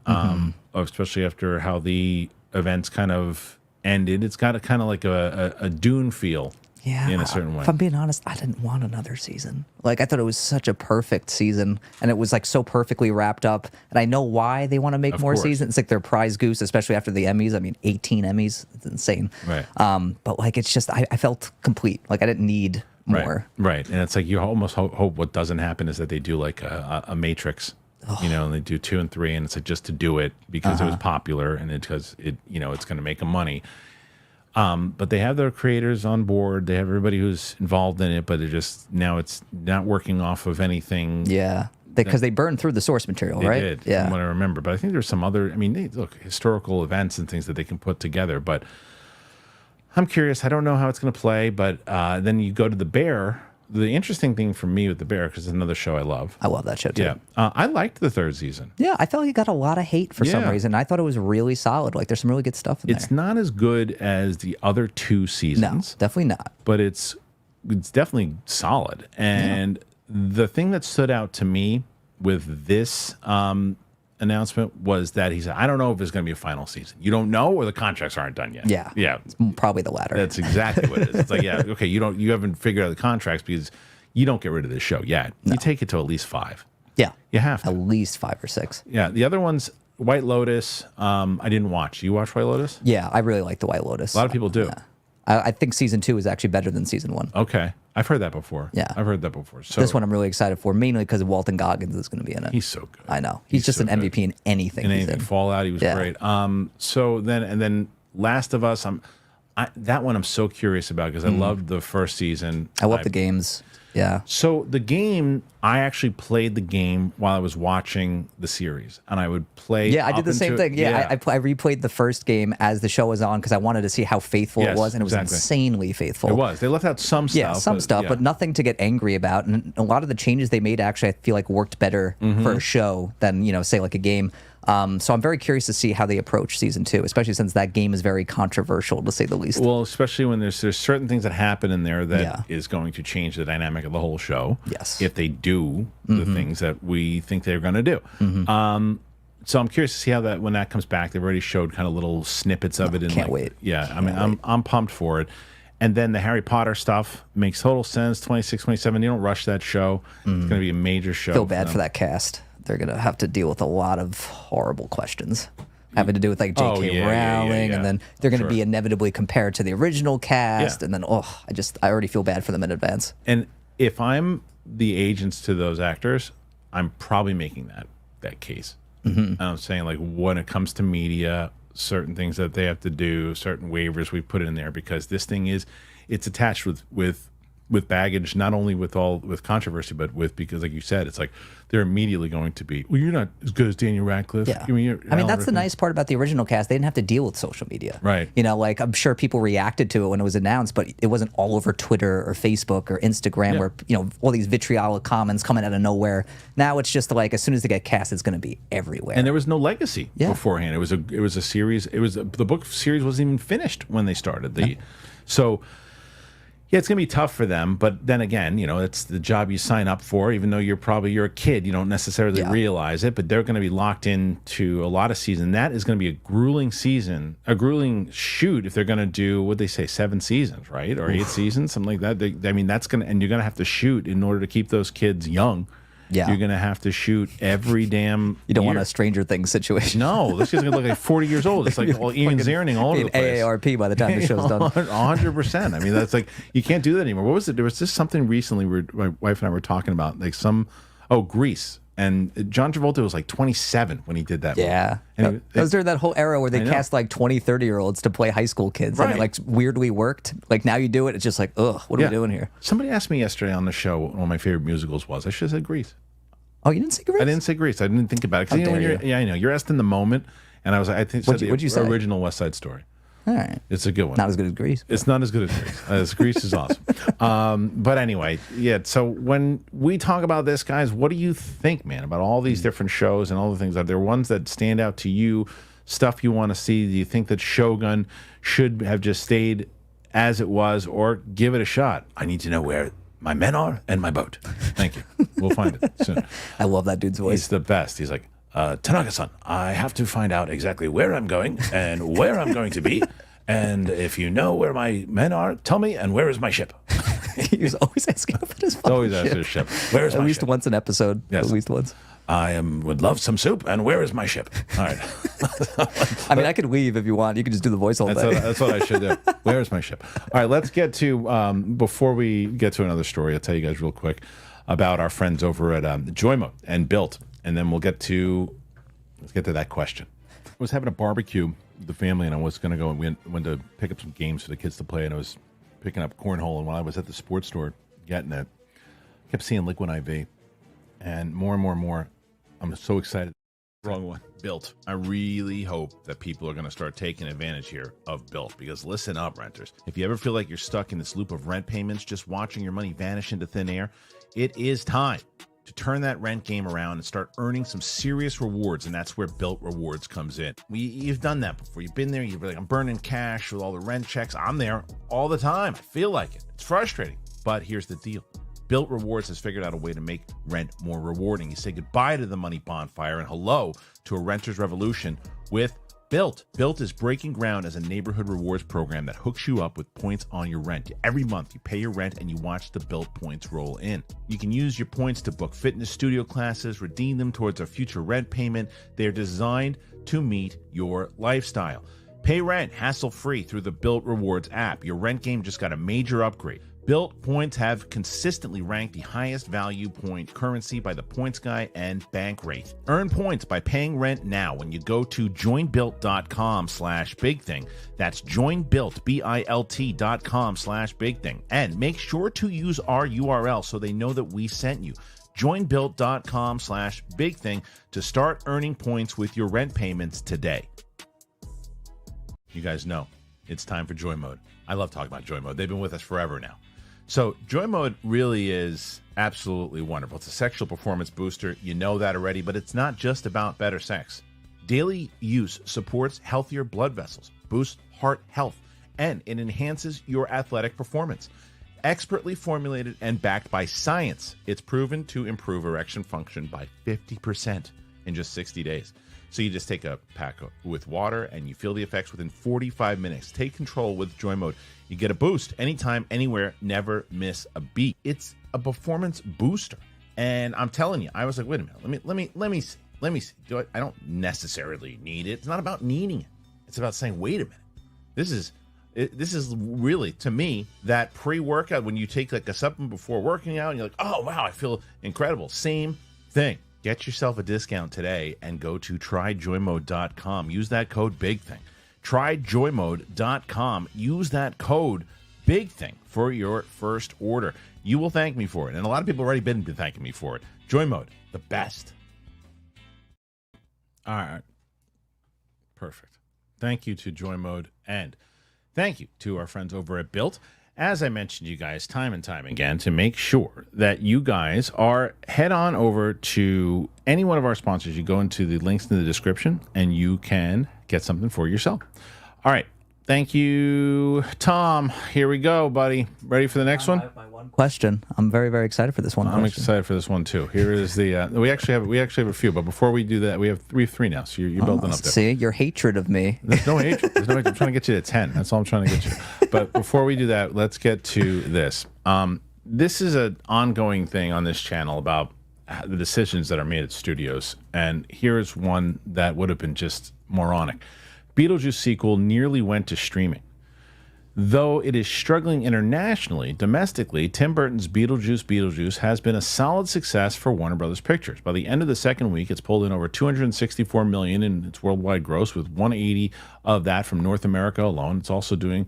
especially after how the events kind of ended. It's got a kind of like a Dune feel. Yeah, in a certain way. If I'm being honest, I didn't want another season. Like, I thought it was such a perfect season, and it was like so perfectly wrapped up. And I know why they want to make more seasons. It's like their prize goose, especially after the Emmys. I mean, 18 Emmys. It's insane. Right. But like, it's just, I felt complete. Like, I didn't need more. Right. And it's like you almost hope what doesn't happen is that they do like a Matrix. And they do 2 and 3, and it's like just to do it because it was popular and because it's going to make them money. But they have their creators on board. They have everybody who's involved in it, but it's not working off of anything. Yeah, because they burned through the source material, right? They did, yeah, from what I remember. But I think there's some other. I mean, historical events and things that they can put together. But I'm curious. I don't know how it's going to play. But then you go to The Bear. The interesting thing for me with The Bear, because it's another show I love. I love that show too. Yeah, I liked the third season. Yeah, I felt like it got a lot of hate for some reason. I thought it was really solid. Like, there's some really good stuff in there. It's not as good as the other 2 seasons. No, definitely not. But it's definitely solid. And the thing that stood out to me with this announcement was that he said, I don't know if it's going to be a final season. You don't know, or the contracts aren't done yet. Yeah. It's probably the latter. That's exactly what it is. It's like, okay, you haven't figured out the contracts because you don't get rid of this show yet. No. You take it to at least 5. Yeah. You have to. At least 5 or 6. Yeah. The other ones, White Lotus, I didn't watch. You watch White Lotus? Yeah, I really like the White Lotus. A lot of people do. Yeah. I think season 2 is actually better than season 1. Okay. I've heard that before. Yeah. I've heard that before. So this one I'm really excited for, mainly because Walton Goggins is going to be in it. He's so good. I know. He's just so an MVP in anything. He's in. Fallout, he was great. So then Last of Us, that one I'm so curious about because I loved the first season. I love the games. Yeah. So the game, I actually played the game while I was watching the series, and I would play. Yeah, I did the same thing. Yeah, I replayed the first game as the show was on because I wanted to see how faithful it was, and it was insanely faithful. It was. They left out some stuff. Yeah, some stuff, but nothing to get angry about. And a lot of the changes they made actually, I feel like, worked better for a show than say like a game. So I'm very curious to see how they approach season 2, especially since that game is very controversial, to say the least. Well, especially when there's certain things that happen in there that is going to change the dynamic of the whole show. Yes. If they do the things that we think they're going to do. So I'm curious to see how when that comes back. They've already showed kind of little snippets of it. Can't wait. Yeah, I mean, I'm pumped for it. And then the Harry Potter stuff makes total sense. 26, 27. You don't rush that show. It's going to be a major show. Feel bad for that cast. They're going to have to deal with a lot of horrible questions having to do with like J.K. Rowling, and then they're going to be inevitably compared to the original cast, and then I already feel bad for them in advance. And if I'm the agents to those actors, I'm probably making that case. And I'm saying, like, when it comes to media, certain things that they have to do, certain waivers we put in there, because this thing it's attached with baggage, not only with controversy, but because, like you said, it's like they're immediately going to be, well, you're not as good as Daniel Radcliffe. Yeah. I mean, that's the nice part about the original cast. They didn't have to deal with social media. Right. Like, I'm sure people reacted to it when it was announced, but it wasn't all over Twitter or Facebook or Instagram where, all these vitriolic comments coming out of nowhere. Now it's just like, as soon as they get cast, it's going to be everywhere. And there was no legacy beforehand. It was a series. The book series wasn't even finished when they started. So Yeah, it's going to be tough for them, but then again, you know, it's the job you sign up for. Even though you're a kid, you don't necessarily realize it, but they're going to be locked into a lot of season. That is going to be a grueling season, a grueling shoot if they're going to do what they say 7 seasons, right, or 8 seasons, something like that. I mean, that's going to, and you're going to have to shoot in order to keep those kids young. Yeah. You're going to have to shoot every damn You don't year. want a Stranger Things situation. No, this kid's going to look like 40 years old. It's like Ian Zierning all over the place. AARP by the time the show's done. 100%. I mean, that's like, you can't do that anymore. What was it? There was just something recently where my wife and I were talking about, like Grease. And John Travolta was like 27 when he did that movie. Yeah. And That was during that whole era where they cast like 20, 30-year-olds to play high school kids. And it like weirdly worked. Like now you do it, it's just like, ugh, what are we doing here? Somebody asked me yesterday on the show what one of my favorite musicals was. I should have said Grease. Oh, you didn't say Grease? I didn't say Grease. I didn't think about it. 'Cause How dare you. I know. You're asked in the moment. And I was like, I think What'd you say? original West Side Story. All right. It's a good one. Not as good as Grease. It's not as good as Grease. Grease is awesome. But anyway, yeah. So when we talk about this, guys, what do you think, man, about all these different shows and all the things? Are there ones that stand out to you, stuff you want to see? Do you think that Shogun should have just stayed as it was, or give it a shot? I need to know where my men are and my boat. Thank you. We'll find it soon. I love that dude's voice. He's the best. He's like, Tanaka-san, I have to find out exactly where I'm going and where I'm going to be. And if you know where my men are, tell me, and where is my ship? He was always asking about his fucking Always ship. asks his ship. Where is At my least ship? once an episode. Yes. At least once. Would love some soup, and where is my ship? All right. I mean, I could leave if you want. You could just do the voice all day. That's what I should do. Where is my ship? All right, let's get to, before we get to another story, I'll tell you guys real quick about our friends over at Joymo and Built, and then let's get to that question. I was having a barbecue with the family, and I was going to go and went to pick up some games for the kids to play, and I was picking up cornhole, and while I was at the sports store getting it, I kept seeing Liquid IV, and more, I'm so excited. Wrong one. Built. I really hope that people are going to start taking advantage here of Built, because listen up, renters. If you ever feel like you're stuck in this loop of rent payments, just watching your money vanish into thin air, it is time to turn that rent game around and start earning some serious rewards, and that's where Built Rewards comes in. You've done that before. You've been there. You're like, I'm burning cash with all the rent checks. I'm there all the time. I feel like it. It's frustrating, but here's the deal. Built Rewards has figured out a way to make rent more rewarding. You say goodbye to the money bonfire and hello to a renter's revolution with Built. Built is breaking ground as a neighborhood rewards program that hooks you up with points on your rent. Every month, you pay your rent and you watch the Built points roll in. You can use your points to book fitness studio classes, redeem them towards a future rent payment. They're designed to meet your lifestyle. Pay rent hassle-free through the Built Rewards app. Your rent game just got a major upgrade. Built points have consistently ranked the highest value point currency by the Points Guy and Bankrate. Earn points by paying rent now when you go to joinbuilt.com/bigthing. That's joinbuilt, BILT.com/bigthing. And make sure to use our URL so they know that we sent you. Joinbuilt.com/bigthing to start earning points with your rent payments today. You guys know it's time for Joy Mode. I love talking about Joy Mode. They've been with us forever now. So Joy Mode really is absolutely wonderful. It's a sexual performance booster. You know that already, but it's not just about better sex. Daily use supports healthier blood vessels, boosts heart health, and it enhances your athletic performance. Expertly formulated and backed by science, it's proven to improve erection function by 50% in just 60 days. So you just take a pack with water and you feel the effects within 45 minutes. Take control with Joy Mode. You get a boost anytime, anywhere, never miss a beat. It's a performance booster. And I'm telling you, I was like, wait a minute, let me see. I don't necessarily need it. It's not about needing it. It's about saying, wait a minute. This is really, to me, that pre-workout when you take like a supplement before working out and you're like, oh wow, I feel incredible. Same thing. Get yourself a discount today and go to tryjoymode.com. Use that code BIGTHING. Tryjoymode.com. Use that code BIGTHING for your first order. You will thank me for it. And a lot of people have already been thanking me for it. Joy Mode, the best. All right. Perfect. Thank you to Joy Mode, and thank you to our friends over at Built. As I mentioned to you guys time and time again, to make sure that you guys head on over to any one of our sponsors. You go into the links in the description and you can get something for yourself. All right. Thank you, Tom. Here we go, buddy. Ready for the next one? My one question. I'm very, very excited for this one. I'm excited for this one too. Here is the. We actually have a few, but before we do that, we have three now. So you're building up there. See your hatred of me. There's no hatred. There's no hatred. I'm trying to get you to 10. That's all I'm trying to get you. But before we do that, let's get to this. This is an ongoing thing on this channel about the decisions that are made at studios, and here's one that would have been just moronic. Beetlejuice sequel nearly went to streaming. Though it is struggling internationally, domestically, Tim Burton's Beetlejuice has been a solid success for Warner Brothers Pictures. By the end of the second week, it's pulled in over $264 million in its worldwide gross, with 180 of that from North America alone. It's also doing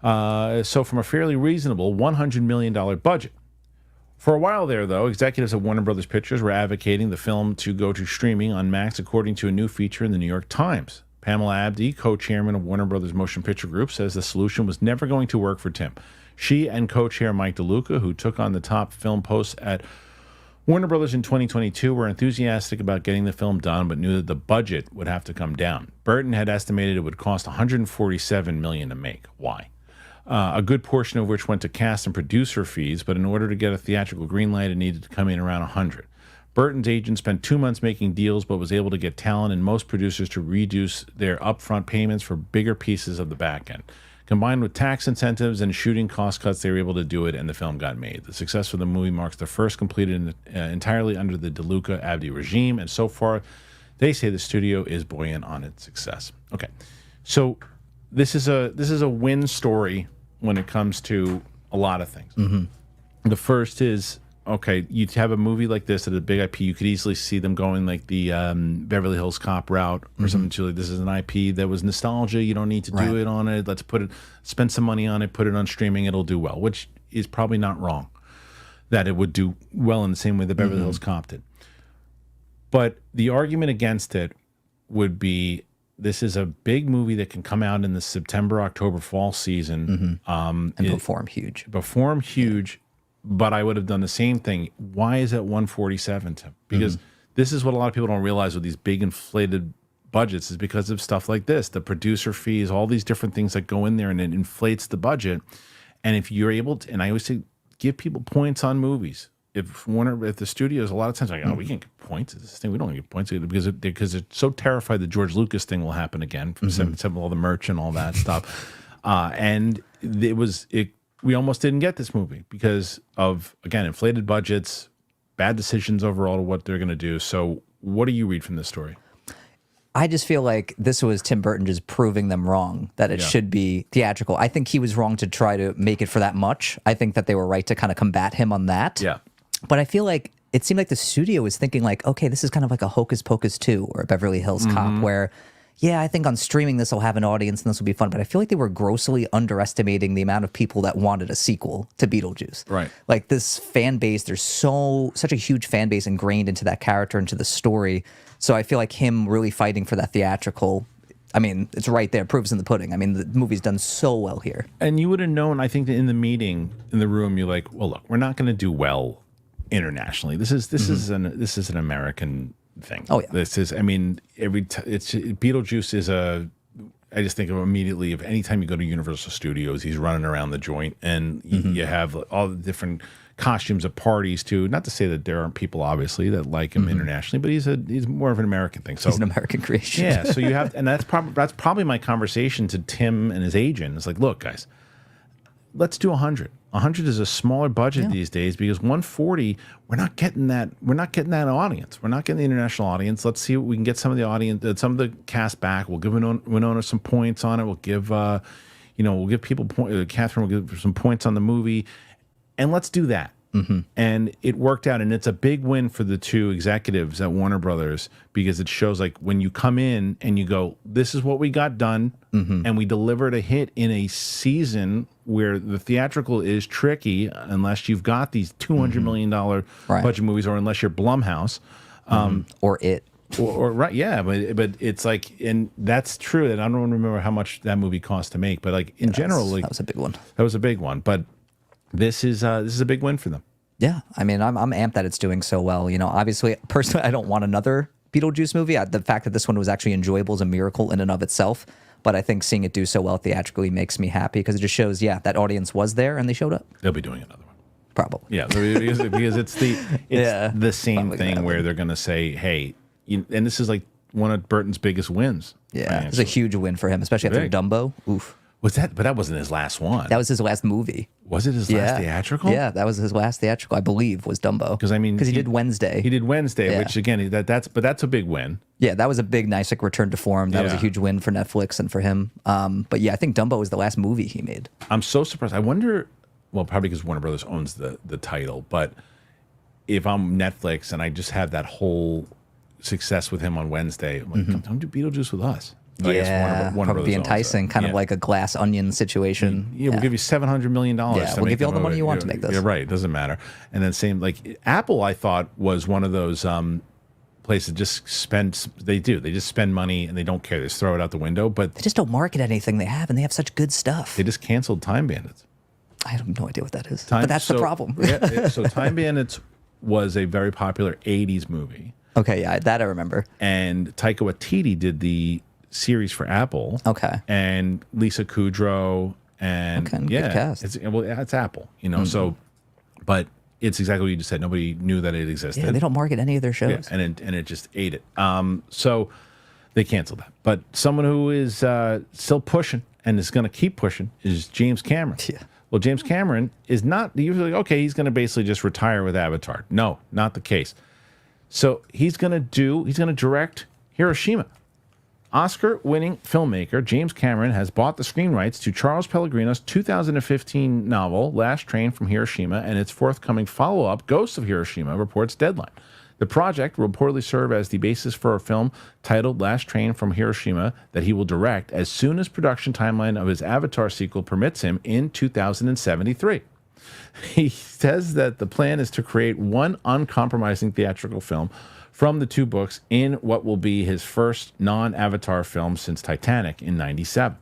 so from a fairly reasonable $100 million budget. For a while there, though, executives at Warner Brothers Pictures were advocating the film to go to streaming on Max, according to a new feature in the New York Times. Pamela Abdy, co-chairman of Warner Brothers Motion Picture Group, says the solution was never going to work for Tim. She and co-chair Mike DeLuca, who took on the top film posts at Warner Brothers in 2022, were enthusiastic about getting the film done, but knew that the budget would have to come down. Burton had estimated it would cost $147 million to make. Why? A good portion of which went to cast and producer fees, but in order to get a theatrical green light, it needed to come in around $100. Burton's agent spent 2 months making deals, but was able to get talent and most producers to reduce their upfront payments for bigger pieces of the back end. Combined with tax incentives and shooting cost cuts, they were able to do it, and the film got made. The success of the movie marks the first completed entirely under the DeLuca Abdy regime, and so far, they say the studio is buoyant on its success. Okay, so this is a win story when it comes to a lot of things. The first is, okay, you have a movie like this at a big IP, you could easily see them going like the Beverly Hills Cop route or something to like, this is an IP that was nostalgia, you don't need to do it on it, let's spend some money on it, put it on streaming, it'll do well, which is probably not wrong, that it would do well in the same way that Beverly Hills Cop did. But the argument against it would be, this is a big movie that can come out in the September, October, fall season. And perform huge. But I would have done the same thing. Why is it 147, Tim? Because this is what a lot of people don't realize with these big inflated budgets, is because of stuff like this, the producer fees, all these different things that go in there, and it inflates the budget. And if you're able to, and I always say, give people points on movies. If the studios, a lot of times, like, oh, we can't get points at this thing. We don't get points because they're so terrified the George Lucas thing will happen again from all the merch and all that stuff. And we almost didn't get this movie because of, again, inflated budgets, bad decisions overall to what they're going to do. So what do you read from this story? I just feel like this was Tim Burton just proving them wrong, that it should be theatrical. I think he was wrong to try to make it for that much. I think that they were right to kind of combat him on that. Yeah. But I feel like it seemed like the studio was thinking like, okay, this is kind of like a Hocus Pocus 2 or a Beverly Hills Cop where, yeah, I think on streaming this will have an audience and this will be fun. But I feel like they were grossly underestimating the amount of people that wanted a sequel to Beetlejuice. Right. Like this fan base, there's such a huge fan base ingrained into that character, into the story. So I feel like him really fighting for that theatrical, I mean, it's right there, proof's in the pudding. I mean, the movie's done so well here. And you would have known, I think, that in the meeting, in the room, you're like, well, look, we're not going to do well internationally. This is an American thing. Oh yeah. This is, I mean, Beetlejuice is I just think of immediately of anytime you go to Universal Studios, he's running around the joint, and you have all the different costumes at parties too. Not to say that there aren't people obviously that like him internationally, but he's more of an American thing. So he's an American creation. Yeah. So you have, and that's probably my conversation to Tim and his agent. It's like, look, guys, let's do 100. 100 is a smaller budget these days because 140, we're not getting that. We're not getting that audience. We're not getting the international audience. Let's see if we can get some of the audience, some of the cast back. We'll give Winona some points on it. We'll give, we'll give people Catherine will give some points on the movie, and let's do that. And it worked out, and it's a big win for the two executives at Warner Brothers because it shows like when you come in and you go, this is what we got done, and we delivered a hit in a season where the theatrical is tricky unless you've got these $200 million budget movies, or unless you're Blumhouse, or it. Or right, yeah, but it's like, and that's true. And I don't remember how much that movie cost to make, but like in general, like that was a big one. That was a big one, but this is a big win for them. Yeah, I mean, I'm amped that it's doing so well. You know, obviously, personally, I don't want another Beetlejuice movie. The fact that this one was actually enjoyable is a miracle in and of itself. But I think seeing it do so well theatrically makes me happy because it just shows, that audience was there and they showed up. They'll be doing another one. Probably. Yeah, because it's the same probably thing where they're going to say, hey, and this is like one of Burton's biggest wins. Yeah, it's a huge win for him, especially after Dumbo. Oof. Was that? But that wasn't his last one. That was his last movie. Was it his last theatrical? Yeah, that was his last theatrical, I believe, was Dumbo. Because he did Wednesday. He did Wednesday, which again, that's a big win. Yeah, that was a big, nice return to form. That was a huge win for Netflix and for him. But yeah, I think Dumbo was the last movie he made. I'm so surprised. I wonder. Well, probably because Warner Brothers owns the title, but if I'm Netflix and I just have that whole success with him on Wednesday, I'm like, come do Beetlejuice with us. I guess Warner probably be enticing, kind of like a Glass Onion situation. Yeah, we'll give you $700 million. Yeah, we'll give you all the money you want to make this. Yeah, right. It doesn't matter. And then same, like Apple, I thought was one of those places that just spend. They just spend money and they don't care. They just throw it out the window. But they just don't market anything they have, and they have such good stuff. They just canceled Time Bandits. I have no idea what that is, but that's the problem. So Time Bandits was a very popular 80s movie. Okay, yeah, that I remember. And Taika Waititi did the series for Apple. Okay. And Lisa Kudrow and good cast. It's Apple, So, but it's exactly what you just said. Nobody knew that it existed. Yeah, they don't market any of their shows. Yeah, and it just ate it. So they canceled that. But someone who is still pushing and is going to keep pushing is James Cameron. Yeah. Well, James Cameron is not usually okay. He's going to basically just retire with Avatar. No, not the case. So he's going to direct Hiroshima. Oscar-winning filmmaker James Cameron has bought the screen rights to Charles Pellegrino's 2015 novel, Last Train from Hiroshima, and its forthcoming follow-up, Ghosts of Hiroshima, reports Deadline. The project will reportedly serve as the basis for a film titled Last Train from Hiroshima that he will direct as soon as production timeline of his Avatar sequel permits him in 2073. He says that the plan is to create one uncompromising theatrical film from the two books in what will be his first non-Avatar film since Titanic in 97.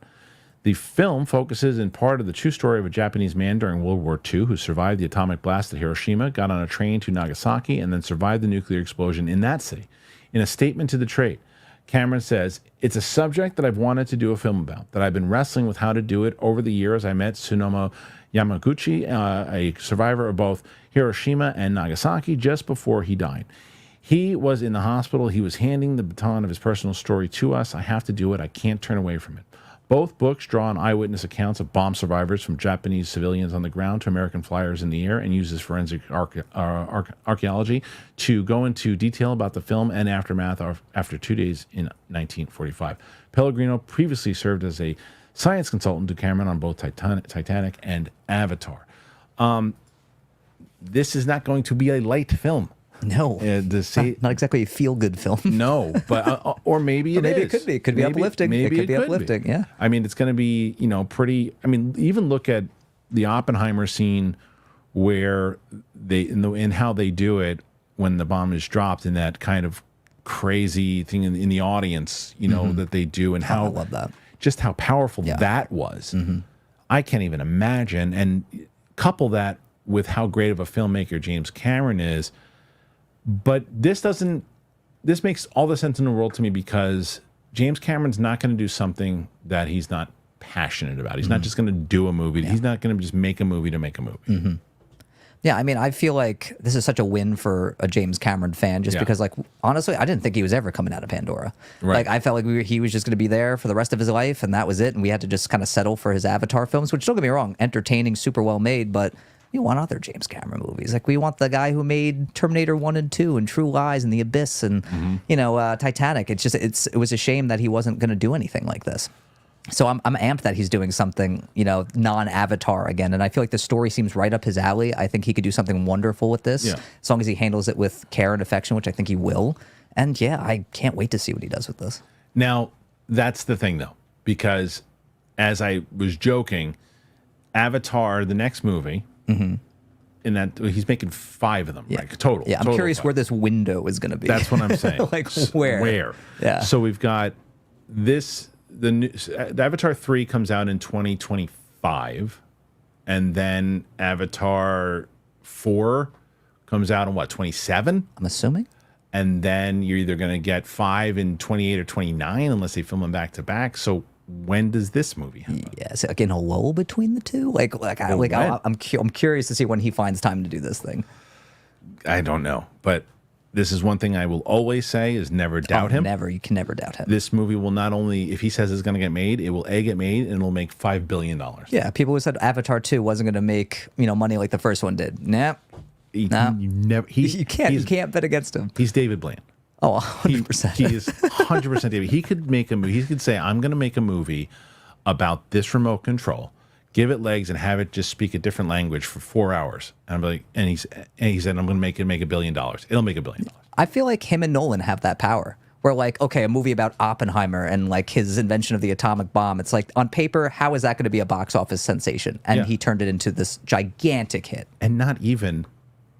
The film focuses in part of the true story of a Japanese man during World War II who survived the atomic blast at Hiroshima, got on a train to Nagasaki, and then survived the nuclear explosion in that city. In a statement to the trade, Cameron says, "It's a subject that I've wanted to do a film about, that I've been wrestling with how to do it over the years. I met Tsunobu Yamaguchi, a survivor of both Hiroshima and Nagasaki, just before he died. He was in the hospital. He was handing the baton of his personal story to us. I have to do it. I can't turn away from it. Both books draw on eyewitness accounts of bomb survivors, from Japanese civilians on the ground to American flyers in the air, and uses forensic archaeology to go into detail about the film and aftermath after 2 days in 1945. Pellegrino previously served as a science consultant to Cameron on both Titanic and Avatar." This is not going to be a light film. No, not exactly a feel-good film. No, but or maybe it maybe is. It could be. It could be uplifting. Maybe it could be uplifting. Yeah. I mean, it's going to be pretty. I mean, even look at the Oppenheimer scene where they in how they do it when the bomb is dropped, in that kind of crazy thing in the audience, that they do, and how I love that. Just how powerful that was. I can't even imagine. And couple that with how great of a filmmaker James Cameron is. But this makes all the sense in the world to me, because James Cameron's not going to do something that he's not passionate about. He's not just going to do a movie. He's not going to just make a movie to make a movie. Yeah, I mean, I feel like this is such a win for a James Cameron fan, just because, like, honestly, I didn't think he was ever coming out of Pandora. Right. Like, I felt like he was just going to be there for the rest of his life, and that was it, and we had to just kind of settle for his Avatar films, which, don't get me wrong, entertaining, super well made, but we want other James Cameron movies. Like, we want the guy who made Terminator 1 and 2 and True Lies and The Abyss and, Titanic. It was a shame that he wasn't going to do anything like this. So I'm amped that he's doing something, non-Avatar again. And I feel like the story seems right up his alley. I think he could do something wonderful with this, as long as he handles it with care and affection, which I think he will. And yeah, I can't wait to see what he does with this. Now, that's the thing, though, because as I was joking, Avatar, the next movie, in that he's making 5 of them, right? Total. Yeah, I'm curious where this window is going to be. That's what I'm saying. Like, where? Where? Yeah. So we've got this. The Avatar 3 comes out in 2025, and then Avatar 4 comes out in 27? I'm assuming. And then you're either going to get 5 in 28 or 29, unless they film them back to back. So when does this movie happen? Yeah, is it like in a lull between the two? I'm curious to see when he finds time to do this thing. I don't know, but this is one thing I will always say is never doubt him. Never, you can never doubt him. This movie will not only, if he says it's going to get made, it will get made and it'll make $5 billion. Yeah, people who said Avatar 2 wasn't going to make money like the first one did. Nah. You can't bet against him. He's David Blaine. Oh, 100%. He is 100% David. He could make a movie. He could say, I'm going to make a movie about this remote control, give it legs, and have it just speak a different language for 4 hours. And I'm like, and he said, I'm going to make it make $1 billion. It'll make $1 billion. I feel like him and Nolan have that power. Where like, okay, a movie about Oppenheimer and like his invention of the atomic bomb. It's like on paper, how is that going to be a box office sensation? And he turned it into this gigantic hit. And not even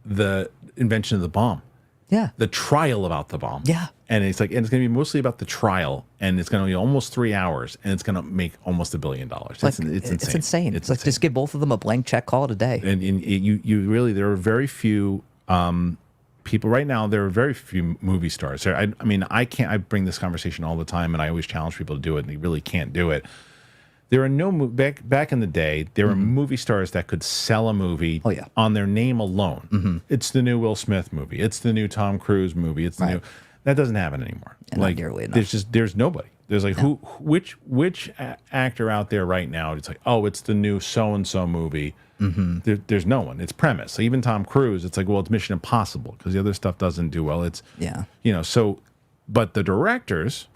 the invention of the bomb. Yeah. The trial about the bomb. Yeah. And it's like, and it's going to be mostly about the trial, and it's going to be almost 3 hours, and it's going to make almost $1 billion. It's insane. It's insane. It's like, just give both of them a blank check, call it a day. And you really, there are very few people right now. There are very few movie stars. I mean, I bring this conversation all the time, and I always challenge people to do it, and they really can't do it. There are no back in the day. There were movie stars that could sell a movie on their name alone. It's the new Will Smith movie. It's the new Tom Cruise movie. It's the new. That doesn't happen anymore. And like there's nobody. There's like which actor out there right now? It's like, oh, it's the new so and so movie. There's no one. It's premise. So even Tom Cruise, it's like, well, it's Mission Impossible because the other stuff doesn't do well. It's so, but the directors.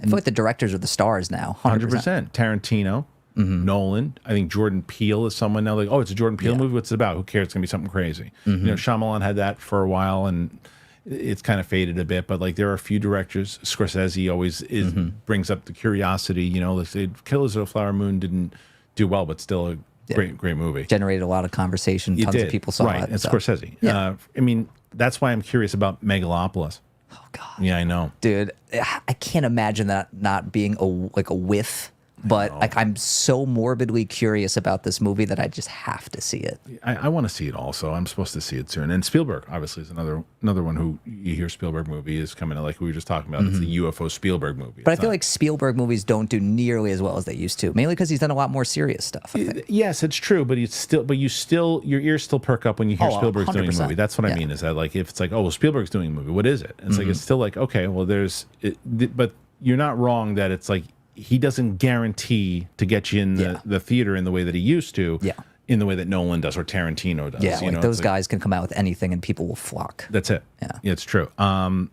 I feel like the directors are the stars now. 100%. Tarantino, Nolan. I think Jordan Peele is someone now. Like, oh, it's a Jordan Peele movie. What's it about? Who cares? It's gonna be something crazy. Shyamalan had that for a while, and it's kind of faded a bit. But like, there are a few directors. Scorsese always brings up the curiosity. Like say, Killers of the Flower Moon didn't do well, but still a great movie. Generated a lot of conversation. Tons of people saw it. And Scorsese. Yeah. I mean, that's why I'm curious about Megalopolis. Oh God. Yeah, I know, dude. I can't imagine that not being a whiff. But like, I'm so morbidly curious about this movie that I just have to see it. I want to see it also. I'm supposed to see it soon. And Spielberg, obviously, is another one who you hear Spielberg movie is coming out, like we were just talking about. It's the UFO Spielberg movie. But I feel like Spielberg movies don't do nearly as well as they used to, mainly because he's done a lot more serious stuff, I think. Yes, it's true, but your ears still perk up when you hear Spielberg's doing a movie. That's what I mean, is that like, if it's like, oh, well, Spielberg's doing a movie, what is it? And it's like, it's still like, okay, well, but you're not wrong that it's like, he doesn't guarantee to get you in the theater in the way that he used to, in the way that Nolan does or Tarantino does. Yeah, like those guys can come out with anything and people will flock. That's it. Yeah, it's true. All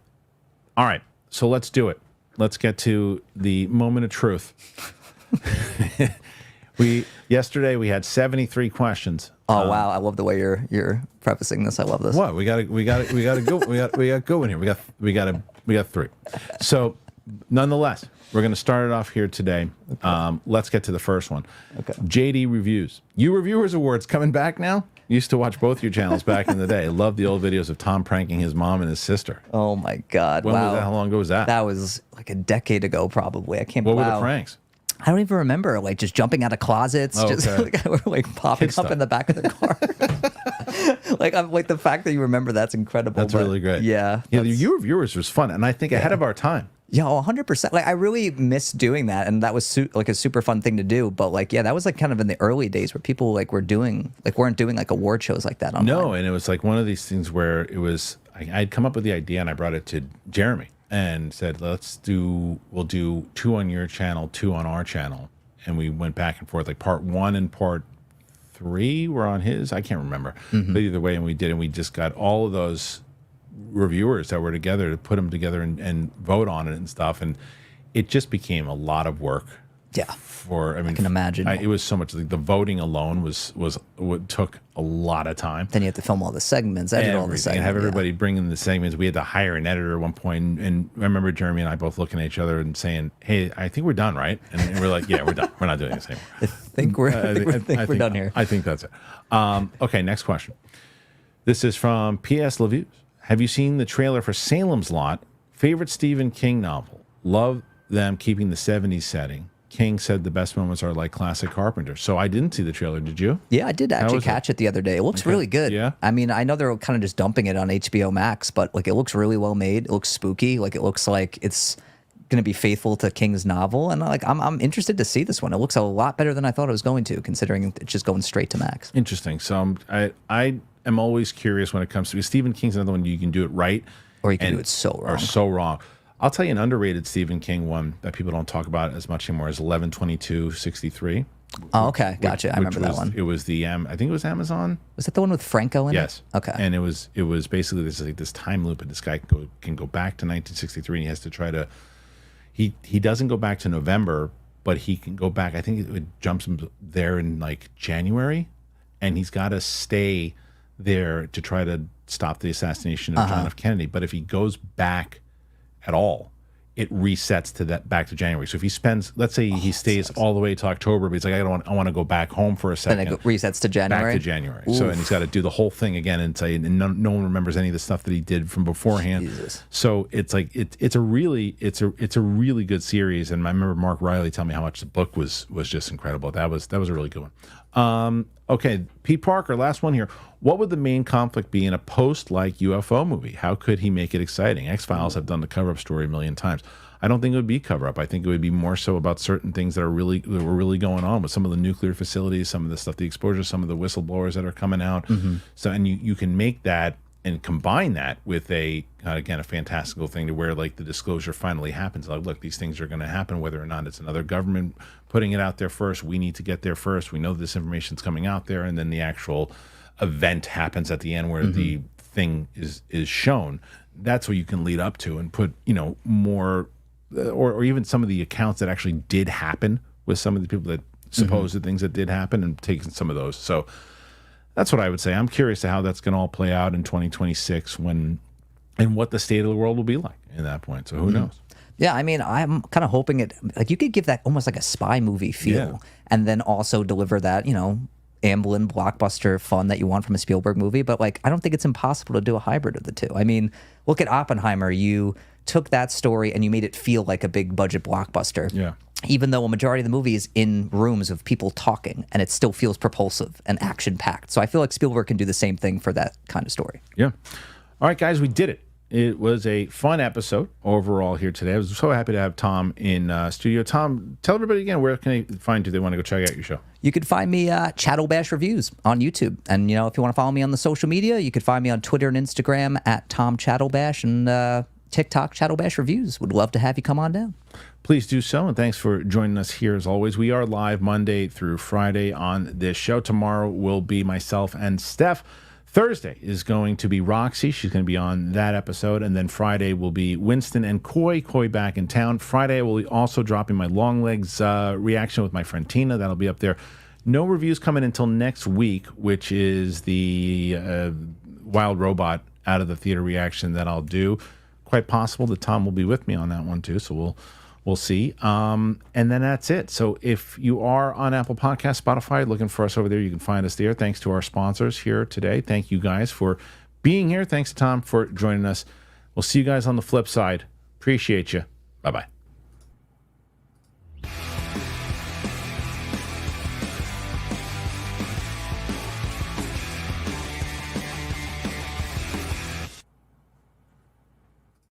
right, so let's do it. Let's get to the moment of truth. Yesterday we had 73 questions. Oh wow, I love the way you're prefacing this. I love this. What we got to go in here. We got 3. So nonetheless, we're going to start it off here today. Okay. Let's get to the first one. Okay. JD Reviews. You Reviewers Awards coming back now? Used to watch both your channels back in the day. Love the old videos of Tom pranking his mom and his sister. Oh my God. When was that? How long ago was that? That was like a decade ago, probably. I can't. What were the pranks? I don't even remember. Like just jumping out of closets, just like popping up in the back of the car. like the fact that you remember that's incredible. That's really great. Yeah. Your Reviewers was fun, and I think ahead of our time. Yeah, 100%. Like I really miss doing that, and that was like a super fun thing to do. But like, yeah, that was like kind of in the early days where people like weren't doing like award shows like that online. No, and it was like one of these things where it was. I'd come up with the idea, and I brought it to Jeremy and said, we'll do 2 on your channel, 2 on our channel, and we went back and forth. Like part 1 and part 3 were on his. I can't remember, but either way, and we did, and we just got all of those reviewers that were together to put them together and vote on it and stuff, and it just became a lot of work. Yeah, I can imagine. It was so much. Like the voting alone was what took a lot of time. Then you have to film all the segments, edit all the segments, and have everybody bring in the segments. We had to hire an editor at one point, and I remember Jeremy and I both looking at each other and saying, "Hey, I think we're done, right?" And we're like, "Yeah, we're done. We're not doing this anymore." I think we're done here. I think that's it. Okay, next question. This is from P.S. Leviews. Have you seen the trailer for Salem's Lot? Favorite Stephen King novel. Love them keeping the 70s setting. King said the best moments are like classic Carpenter. So I didn't see the trailer. Did you? Yeah, I did actually catch it the other day. It looks really good. Yeah. I mean, I know they're kind of just dumping it on HBO Max, but like it looks really well made. It looks spooky. Like it looks like it's going to be faithful to King's novel, and I'm interested to see this one. It looks a lot better than I thought it was going to, considering it's just going straight to Max. Interesting. So I am always curious when it comes to Stephen King's another one you can do it right, or you can do it so wrong. Or so wrong. I'll tell you an underrated Stephen King one that people don't talk about as much anymore is 11/22/63. Oh, okay, gotcha. I remember that one. It was the I think it was Amazon. Was that the one with Franco in it? Yes. Okay. And it was basically this time loop, and this guy can go back to 1963, and he has to try to. He doesn't go back to November, but he can go back. I think it jumps him there in like January, and he's got to stay there to try to stop the assassination of John F. Kennedy. But if he goes back at all, it resets to back to January. So if he spends, let's say he stays all the way to October, but he's like, I want to go back home for a second. Then it resets to January. Back to January. So and he's got to do the whole thing again and say, and no one remembers any of the stuff that he did from beforehand. Jesus. So it's like it's a really good series. And I remember Mark Riley telling me how much the book was just incredible. That was a really good one. Okay, Pete Parker, last one here. What would the main conflict be in a post-like UFO movie? How could he make it exciting? X-Files have done the cover-up story a million times. I don't think it would be cover-up. I think it would be more so about certain things that were really going on with some of the nuclear facilities, some of the stuff, the exposure, some of the whistleblowers that are coming out. So, and you can make that and combine that with a fantastical thing to where like the disclosure finally happens. Like, look, these things are going to happen, whether or not it's another government putting it out there first. We need to get there first. We know this information's coming out there, and then the actual event happens at the end where the thing is shown. That's what you can lead up to and put more, or even some of the accounts that actually did happen with some of the people that supposed things that did happen, and taking some of those. So that's what I would say. I'm curious to how that's going to all play out in 2026 and what the state of the world will be like at that point. So who knows? Yeah, I mean, I'm kind of hoping you could give that almost like a spy movie feel, and then also deliver that, Amblin blockbuster fun that you want from a Spielberg movie. But I don't think it's impossible to do a hybrid of the two. I mean, look at Oppenheimer. You took that story and you made it feel like a big budget blockbuster. Yeah. Even though a majority of the movie is in rooms of people talking, and it still feels propulsive and action-packed. So I feel like Spielberg can do the same thing for that kind of story. Yeah. All right, guys, we did it. It was a fun episode overall here today. I was so happy to have Tom in studio. Tom, tell everybody again, where can they find you? They want to go check out your show. You could find me Chattlebash Reviews on YouTube. And, if you want to follow me on the social media, you could find me on Twitter and Instagram at Tom Chatalbash, and TikTok Chattlebash Reviews. Would love to have you come on down. Please do so, and thanks for joining us here as always. We are live Monday through Friday on this show. Tomorrow will be myself and Steph. Thursday is going to be Roxy. She's going to be on that episode. And then Friday will be Winston and Coy. Coy back in town. Friday I will be also dropping my long legs reaction with my friend Tina. That'll be up there. No reviews coming until next week, which is the Wild Robot out of the theater reaction that I'll do. Quite possible that Tom will be with me on that one too. So we'll see. And then that's it. So if you are on Apple Podcasts, Spotify, looking for us over there, you can find us there. Thanks to our sponsors here today. Thank you guys for being here. Thanks to Tom for joining us. We'll see you guys on the flip side. Appreciate you. Bye-bye.